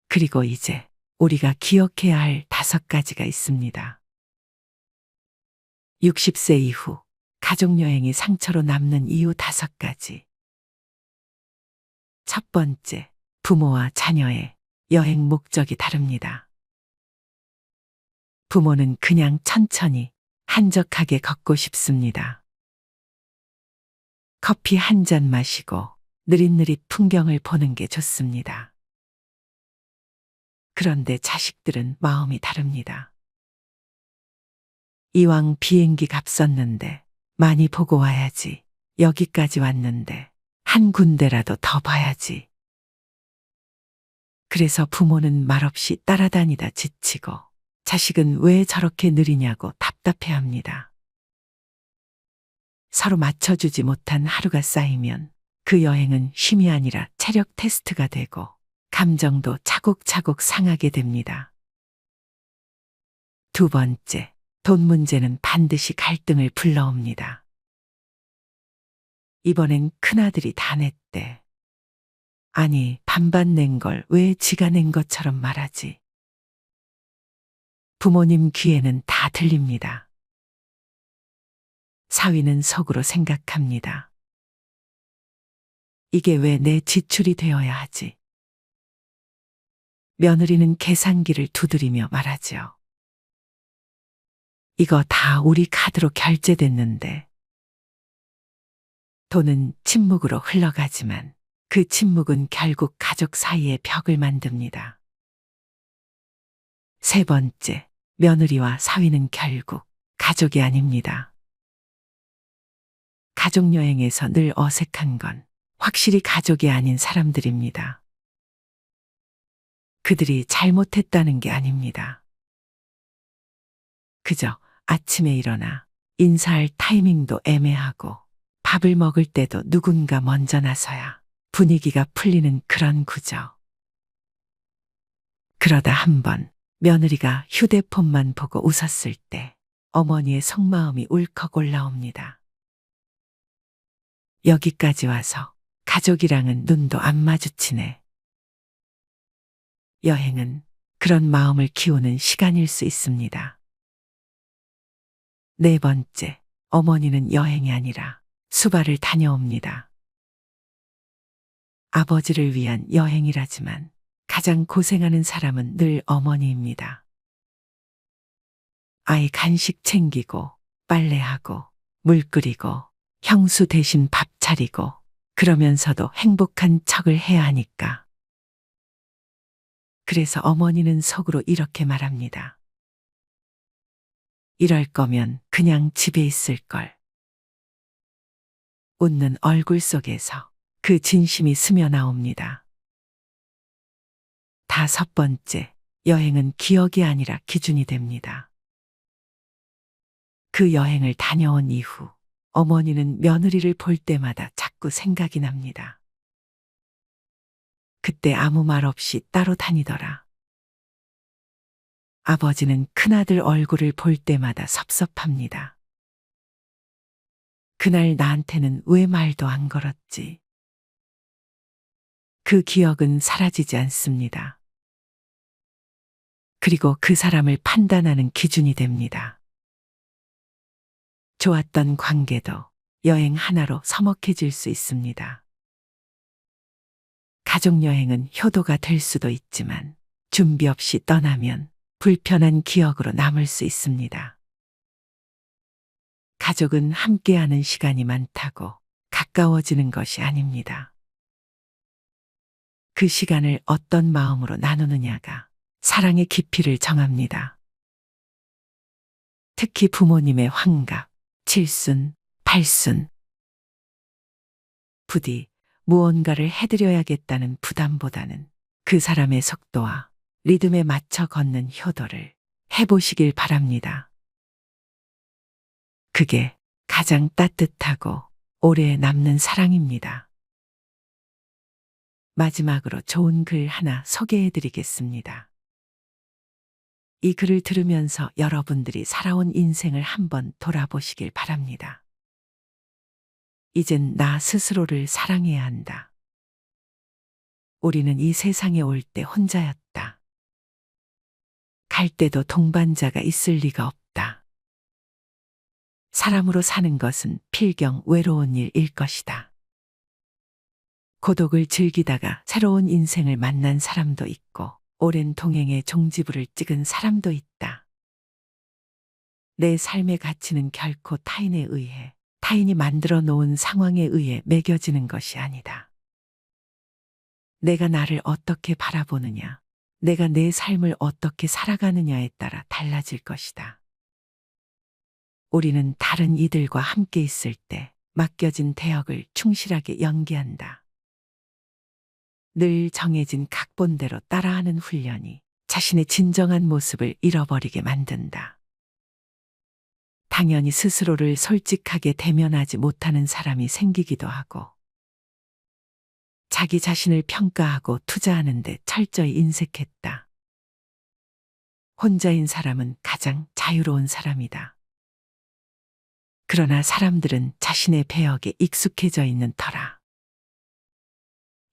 그리고 이제 우리가 기억해야 할 5가지가 있습니다. 60세 이후 가족여행이 상처로 남는 이유 5가지. 첫 번째, 부모와 자녀의 여행 목적이 다릅니다. 부모는 그냥 천천히 한적하게 걷고 싶습니다. 커피 한 잔 마시고 느릿느릿 풍경을 보는 게 좋습니다. 그런데 자식들은 마음이 다릅니다. 이왕 비행기 값 썼는데 많이 보고 와야지. 여기까지 왔는데 한 군데라도 더 봐야지. 그래서 부모는 말없이 따라다니다 지치고 자식은 왜 저렇게 느리냐고 답답해합니다. 서로 맞춰주지 못한 하루가 쌓이면 그 여행은 쉼이 아니라 체력 테스트가 되고 감정도 차곡차곡 상하게 됩니다. 두 번째, 돈 문제는 반드시 갈등을 불러옵니다. 이번엔 큰아들이 다 냈대. 아니, 반반 낸 걸 왜 지가 낸 것처럼 말하지? 부모님 귀에는 다 들립니다. 사위는 속으로 생각합니다. 이게 왜 내 지출이 되어야 하지? 며느리는 계산기를 두드리며 말하죠. 이거 다 우리 카드로 결제됐는데. 돈은 침묵으로 흘러가지만 그 침묵은 결국 가족 사이의 벽을 만듭니다. 세 번째, 며느리와 사위는 결국 가족이 아닙니다. 가족여행에서 늘 어색한 건 확실히 가족이 아닌 사람들입니다. 그들이 잘못했다는 게 아닙니다. 그저 아침에 일어나 인사할 타이밍도 애매하고 밥을 먹을 때도 누군가 먼저 나서야 분위기가 풀리는 그런 구조. 그러다 한번 며느리가 휴대폰만 보고 웃었을 때 어머니의 속마음이 울컥 올라옵니다. 여기까지 와서 가족이랑은 눈도 안 마주치네. 여행은 그런 마음을 키우는 시간일 수 있습니다. 네 번째, 어머니는 여행이 아니라 수발을 다녀옵니다. 아버지를 위한 여행이라지만 가장 고생하는 사람은 늘 어머니입니다. 아이 간식 챙기고 빨래하고 물 끓이고 형수 대신 밥 차리고 그러면서도 행복한 척을 해야 하니까. 그래서 어머니는 속으로 이렇게 말합니다. 이럴 거면 그냥 집에 있을 걸. 웃는 얼굴 속에서 그 진심이 스며나옵니다. 5번째, 여행은 기억이 아니라 기준이 됩니다. 그 여행을 다녀온 이후 어머니는 며느리를 볼 때마다 자꾸 생각이 납니다. 그때 아무 말 없이 따로 다니더라. 아버지는 큰아들 얼굴을 볼 때마다 섭섭합니다. 그날 나한테는 왜 말도 안 걸었지? 그 기억은 사라지지 않습니다. 그리고 그 사람을 판단하는 기준이 됩니다. 좋았던 관계도 여행 하나로 서먹해질 수 있습니다. 가족여행은 효도가 될 수도 있지만 준비 없이 떠나면 불편한 기억으로 남을 수 있습니다. 가족은 함께하는 시간이 많다고 가까워지는 것이 아닙니다. 그 시간을 어떤 마음으로 나누느냐가 사랑의 깊이를 정합니다. 특히 부모님의 환갑, 칠순, 팔순. 부디 무언가를 해드려야겠다는 부담보다는 그 사람의 속도와 리듬에 맞춰 걷는 효도를 해보시길 바랍니다. 그게 가장 따뜻하고 오래 남는 사랑입니다. 마지막으로 좋은 글 하나 소개해 드리겠습니다. 이 글을 들으면서 여러분들이 살아온 인생을 한번 돌아보시길 바랍니다. 이젠 나 스스로를 사랑해야 한다. 우리는 이 세상에 올 때 혼자였다. 갈 때도 동반자가 있을 리가 없다. 사람으로 사는 것은 필경 외로운 일일 것이다. 고독을 즐기다가 새로운 인생을 만난 사람도 있고 오랜 동행의 종지부를 찍은 사람도 있다. 내 삶의 가치는 결코 타인에 의해, 타인이 만들어 놓은 상황에 의해 매겨지는 것이 아니다. 내가 나를 어떻게 바라보느냐, 내가 내 삶을 어떻게 살아가느냐에 따라 달라질 것이다. 우리는 다른 이들과 함께 있을 때 맡겨진 대역을 충실하게 연기한다. 늘 정해진 각본대로 따라하는 훈련이 자신의 진정한 모습을 잃어버리게 만든다. 당연히 스스로를 솔직하게 대면하지 못하는 사람이 생기기도 하고, 자기 자신을 평가하고 투자하는 데 철저히 인색했다. 혼자인 사람은 가장 자유로운 사람이다. 그러나 사람들은 자신의 배역에 익숙해져 있는 터라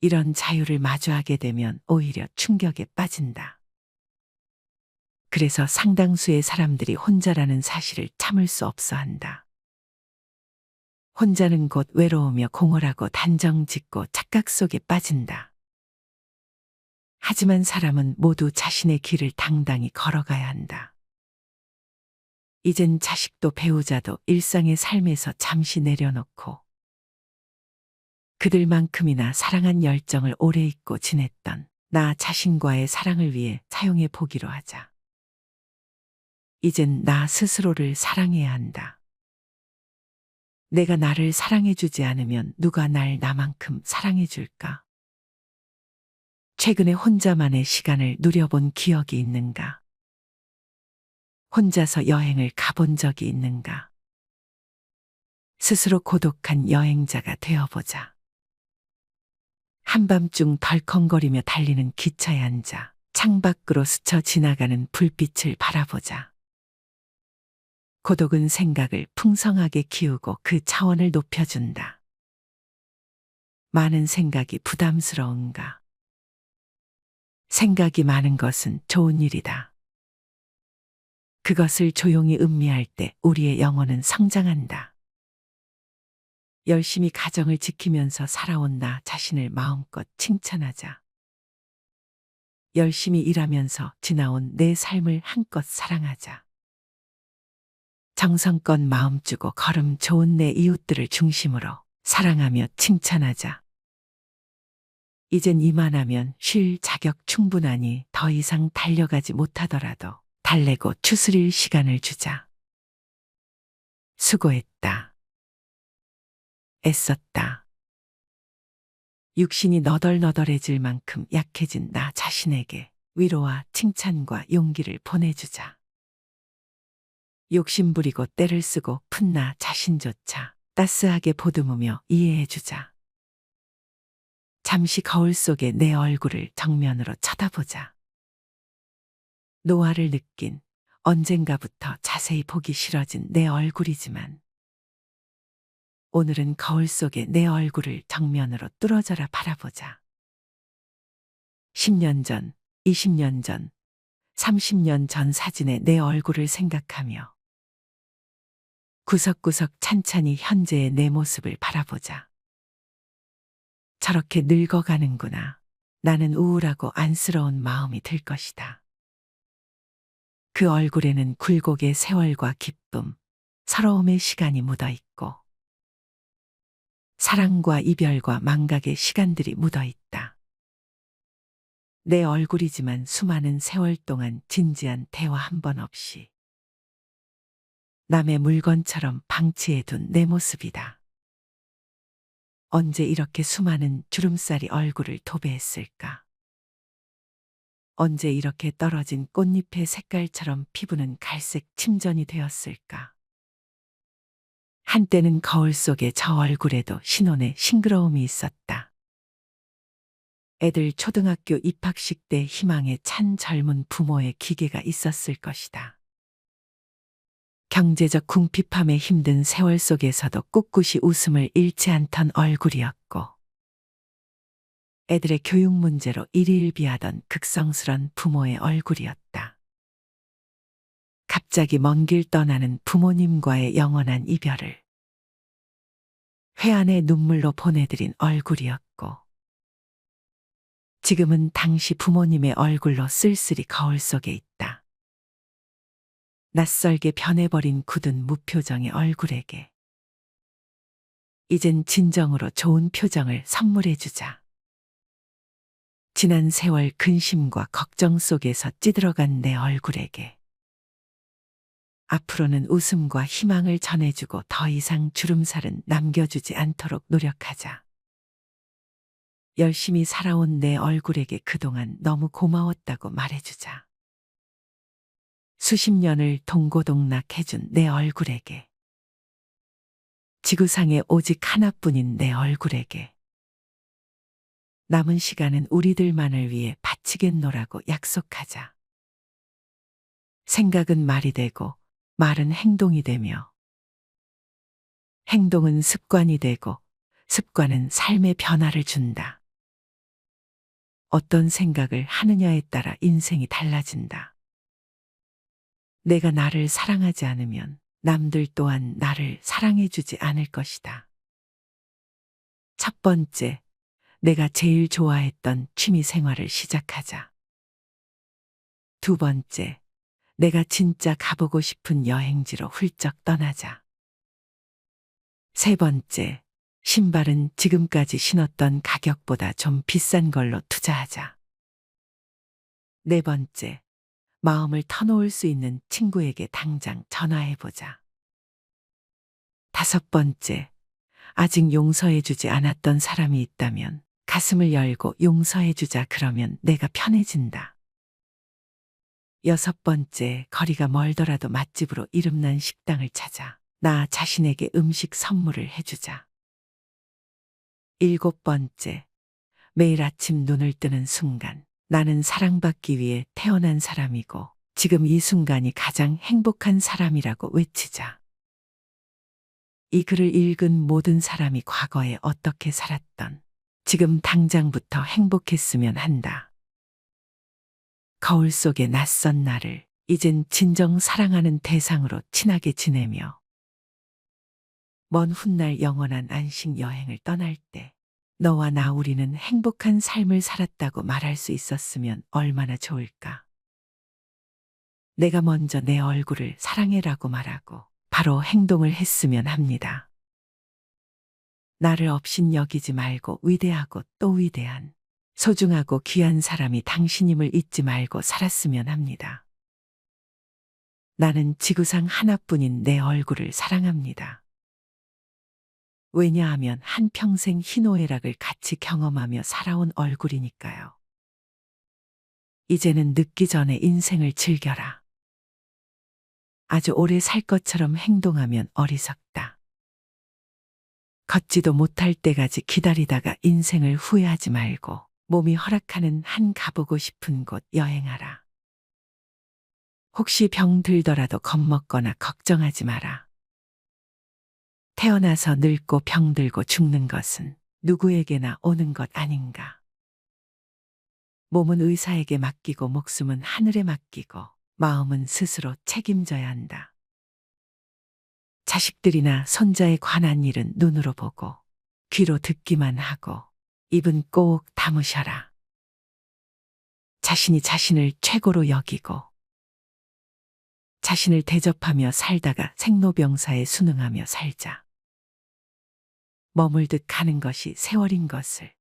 이런 자유를 마주하게 되면 오히려 충격에 빠진다. 그래서 상당수의 사람들이 혼자라는 사실을 참을 수 없어 한다. 혼자는 곧 외로우며 공허하고 단정 짓고 착각 속에 빠진다. 하지만 사람은 모두 자신의 길을 당당히 걸어가야 한다. 이젠 자식도 배우자도 일상의 삶에서 잠시 내려놓고 그들만큼이나 사랑한 열정을 오래 잊고 지냈던 나 자신과의 사랑을 위해 사용해 보기로 하자. 이젠 나 스스로를 사랑해야 한다. 내가 나를 사랑해 주지 않으면 누가 날 나만큼 사랑해 줄까? 최근에 혼자만의 시간을 누려본 기억이 있는가? 혼자서 여행을 가본 적이 있는가? 스스로 고독한 여행자가 되어보자. 한밤중 덜컹거리며 달리는 기차에 앉아 창밖으로 스쳐 지나가는 불빛을 바라보자. 고독은 생각을 풍성하게 키우고 그 차원을 높여준다. 많은 생각이 부담스러운가? 생각이 많은 것은 좋은 일이다. 그것을 조용히 음미할 때 우리의 영혼은 성장한다. 열심히 가정을 지키면서 살아온 나 자신을 마음껏 칭찬하자. 열심히 일하면서 지나온 내 삶을 한껏 사랑하자. 정성껏 마음 주고 걸음 좋은 내 이웃들을 중심으로 사랑하며 칭찬하자. 이젠 이만하면 쉴 자격 충분하니 더 이상 달려가지 못하더라도 달래고 추스릴 시간을 주자. 수고했다. 애썼다. 육신이 너덜너덜해질 만큼 약해진 나 자신에게 위로와 칭찬과 용기를 보내주자. 욕심부리고 때를 쓰고 푼 나 자신조차 따스하게 보듬으며 이해해주자. 잠시 거울 속에 내 얼굴을 정면으로 쳐다보자. 노화를 느낀 언젠가부터 자세히 보기 싫어진 내 얼굴이지만 오늘은 거울 속에 내 얼굴을 정면으로 뚫어져라 바라보자. 10년 전, 20년 전, 30년 전 사진의 내 얼굴을 생각하며 구석구석 찬찬히 현재의 내 모습을 바라보자. 저렇게 늙어가는구나. 나는 우울하고 안쓰러운 마음이 들 것이다. 그 얼굴에는 굴곡의 세월과 기쁨, 서러움의 시간이 묻어 있고 사랑과 이별과 망각의 시간들이 묻어 있다. 내 얼굴이지만 수많은 세월 동안 진지한 대화 한 번 없이 남의 물건처럼 방치해둔 내 모습이다. 언제 이렇게 수많은 주름살이 얼굴을 도배했을까? 언제 이렇게 떨어진 꽃잎의 색깔처럼 피부는 갈색 침전이 되었을까? 한때는 거울 속에 저 얼굴에도 신혼의 싱그러움이 있었다. 애들 초등학교 입학식 때 희망에 찬 젊은 부모의 기계가 있었을 것이다. 경제적 궁핍함에 힘든 세월 속에서도 꿋꿋이 웃음을 잃지 않던 얼굴이었고 애들의 교육 문제로 일희일비하던 극성스런 부모의 얼굴이었다. 갑자기 먼 길 떠나는 부모님과의 영원한 이별을 회한의 눈물로 보내드린 얼굴이었고 지금은 당시 부모님의 얼굴로 쓸쓸히 거울 속에 있다. 낯설게 변해버린 굳은 무표정의 얼굴에게 이젠 진정으로 좋은 표정을 선물해주자. 지난 세월 근심과 걱정 속에서 찌들어간 내 얼굴에게 앞으로는 웃음과 희망을 전해주고 더 이상 주름살은 남겨주지 않도록 노력하자. 열심히 살아온 내 얼굴에게 그동안 너무 고마웠다고 말해주자. 수십 년을 동고동락해준 내 얼굴에게 지구상에 오직 하나뿐인 내 얼굴에게 남은 시간은 우리들만을 위해 바치겠노라고 약속하자. 생각은 말이 되고 말은 행동이 되며 행동은 습관이 되고 습관은 삶의 변화를 준다. 어떤 생각을 하느냐에 따라 인생이 달라진다. 내가 나를 사랑하지 않으면 남들 또한 나를 사랑해주지 않을 것이다. 첫 번째, 내가 제일 좋아했던 취미 생활을 시작하자. 두 번째, 내가 진짜 가보고 싶은 여행지로 훌쩍 떠나자. 세 번째, 신발은 지금까지 신었던 가격보다 좀 비싼 걸로 투자하자. 네 번째, 마음을 터놓을 수 있는 친구에게 당장 전화해보자. 다섯 번째, 아직 용서해주지 않았던 사람이 있다면 가슴을 열고 용서해주자. 그러면 내가 편해진다. 여섯 번째, 거리가 멀더라도 맛집으로 이름난 식당을 찾아 나 자신에게 음식 선물을 해주자. 일곱 번째, 매일 아침 눈을 뜨는 순간 나는 사랑받기 위해 태어난 사람이고 지금 이 순간이 가장 행복한 사람이라고 외치자. 이 글을 읽은 모든 사람이 과거에 어떻게 살았던 지금 당장부터 행복했으면 한다. 거울 속의 낯선 나를 이젠 진정 사랑하는 대상으로 친하게 지내며 먼 훗날 영원한 안식 여행을 떠날 때 너와 나 우리는 행복한 삶을 살았다고 말할 수 있었으면 얼마나 좋을까. 내가 먼저 내 얼굴을 사랑해라고 말하고 바로 행동을 했으면 합니다. 나를 없인 여기지 말고 위대하고 또 위대한 소중하고 귀한 사람이 당신임을 잊지 말고 살았으면 합니다. 나는 지구상 하나뿐인 내 얼굴을 사랑합니다. 왜냐하면 한평생 희노애락을 같이 경험하며 살아온 얼굴이니까요. 이제는 늦기 전에 인생을 즐겨라. 아주 오래 살 것처럼 행동하면 어리석다. 걷지도 못할 때까지 기다리다가 인생을 후회하지 말고 몸이 허락하는 한 가보고 싶은 곳 여행하라. 혹시 병 들더라도 겁먹거나 걱정하지 마라. 태어나서 늙고 병들고 죽는 것은 누구에게나 오는 것 아닌가. 몸은 의사에게 맡기고 목숨은 하늘에 맡기고 마음은 스스로 책임져야 한다. 자식들이나 손자에 관한 일은 눈으로 보고 귀로 듣기만 하고 입은 꼭 다무셔라. 자신이 자신을 최고로 여기고 자신을 대접하며 살다가 생로병사에 순응하며 살자. 머물듯 가는 것이 세월인 것을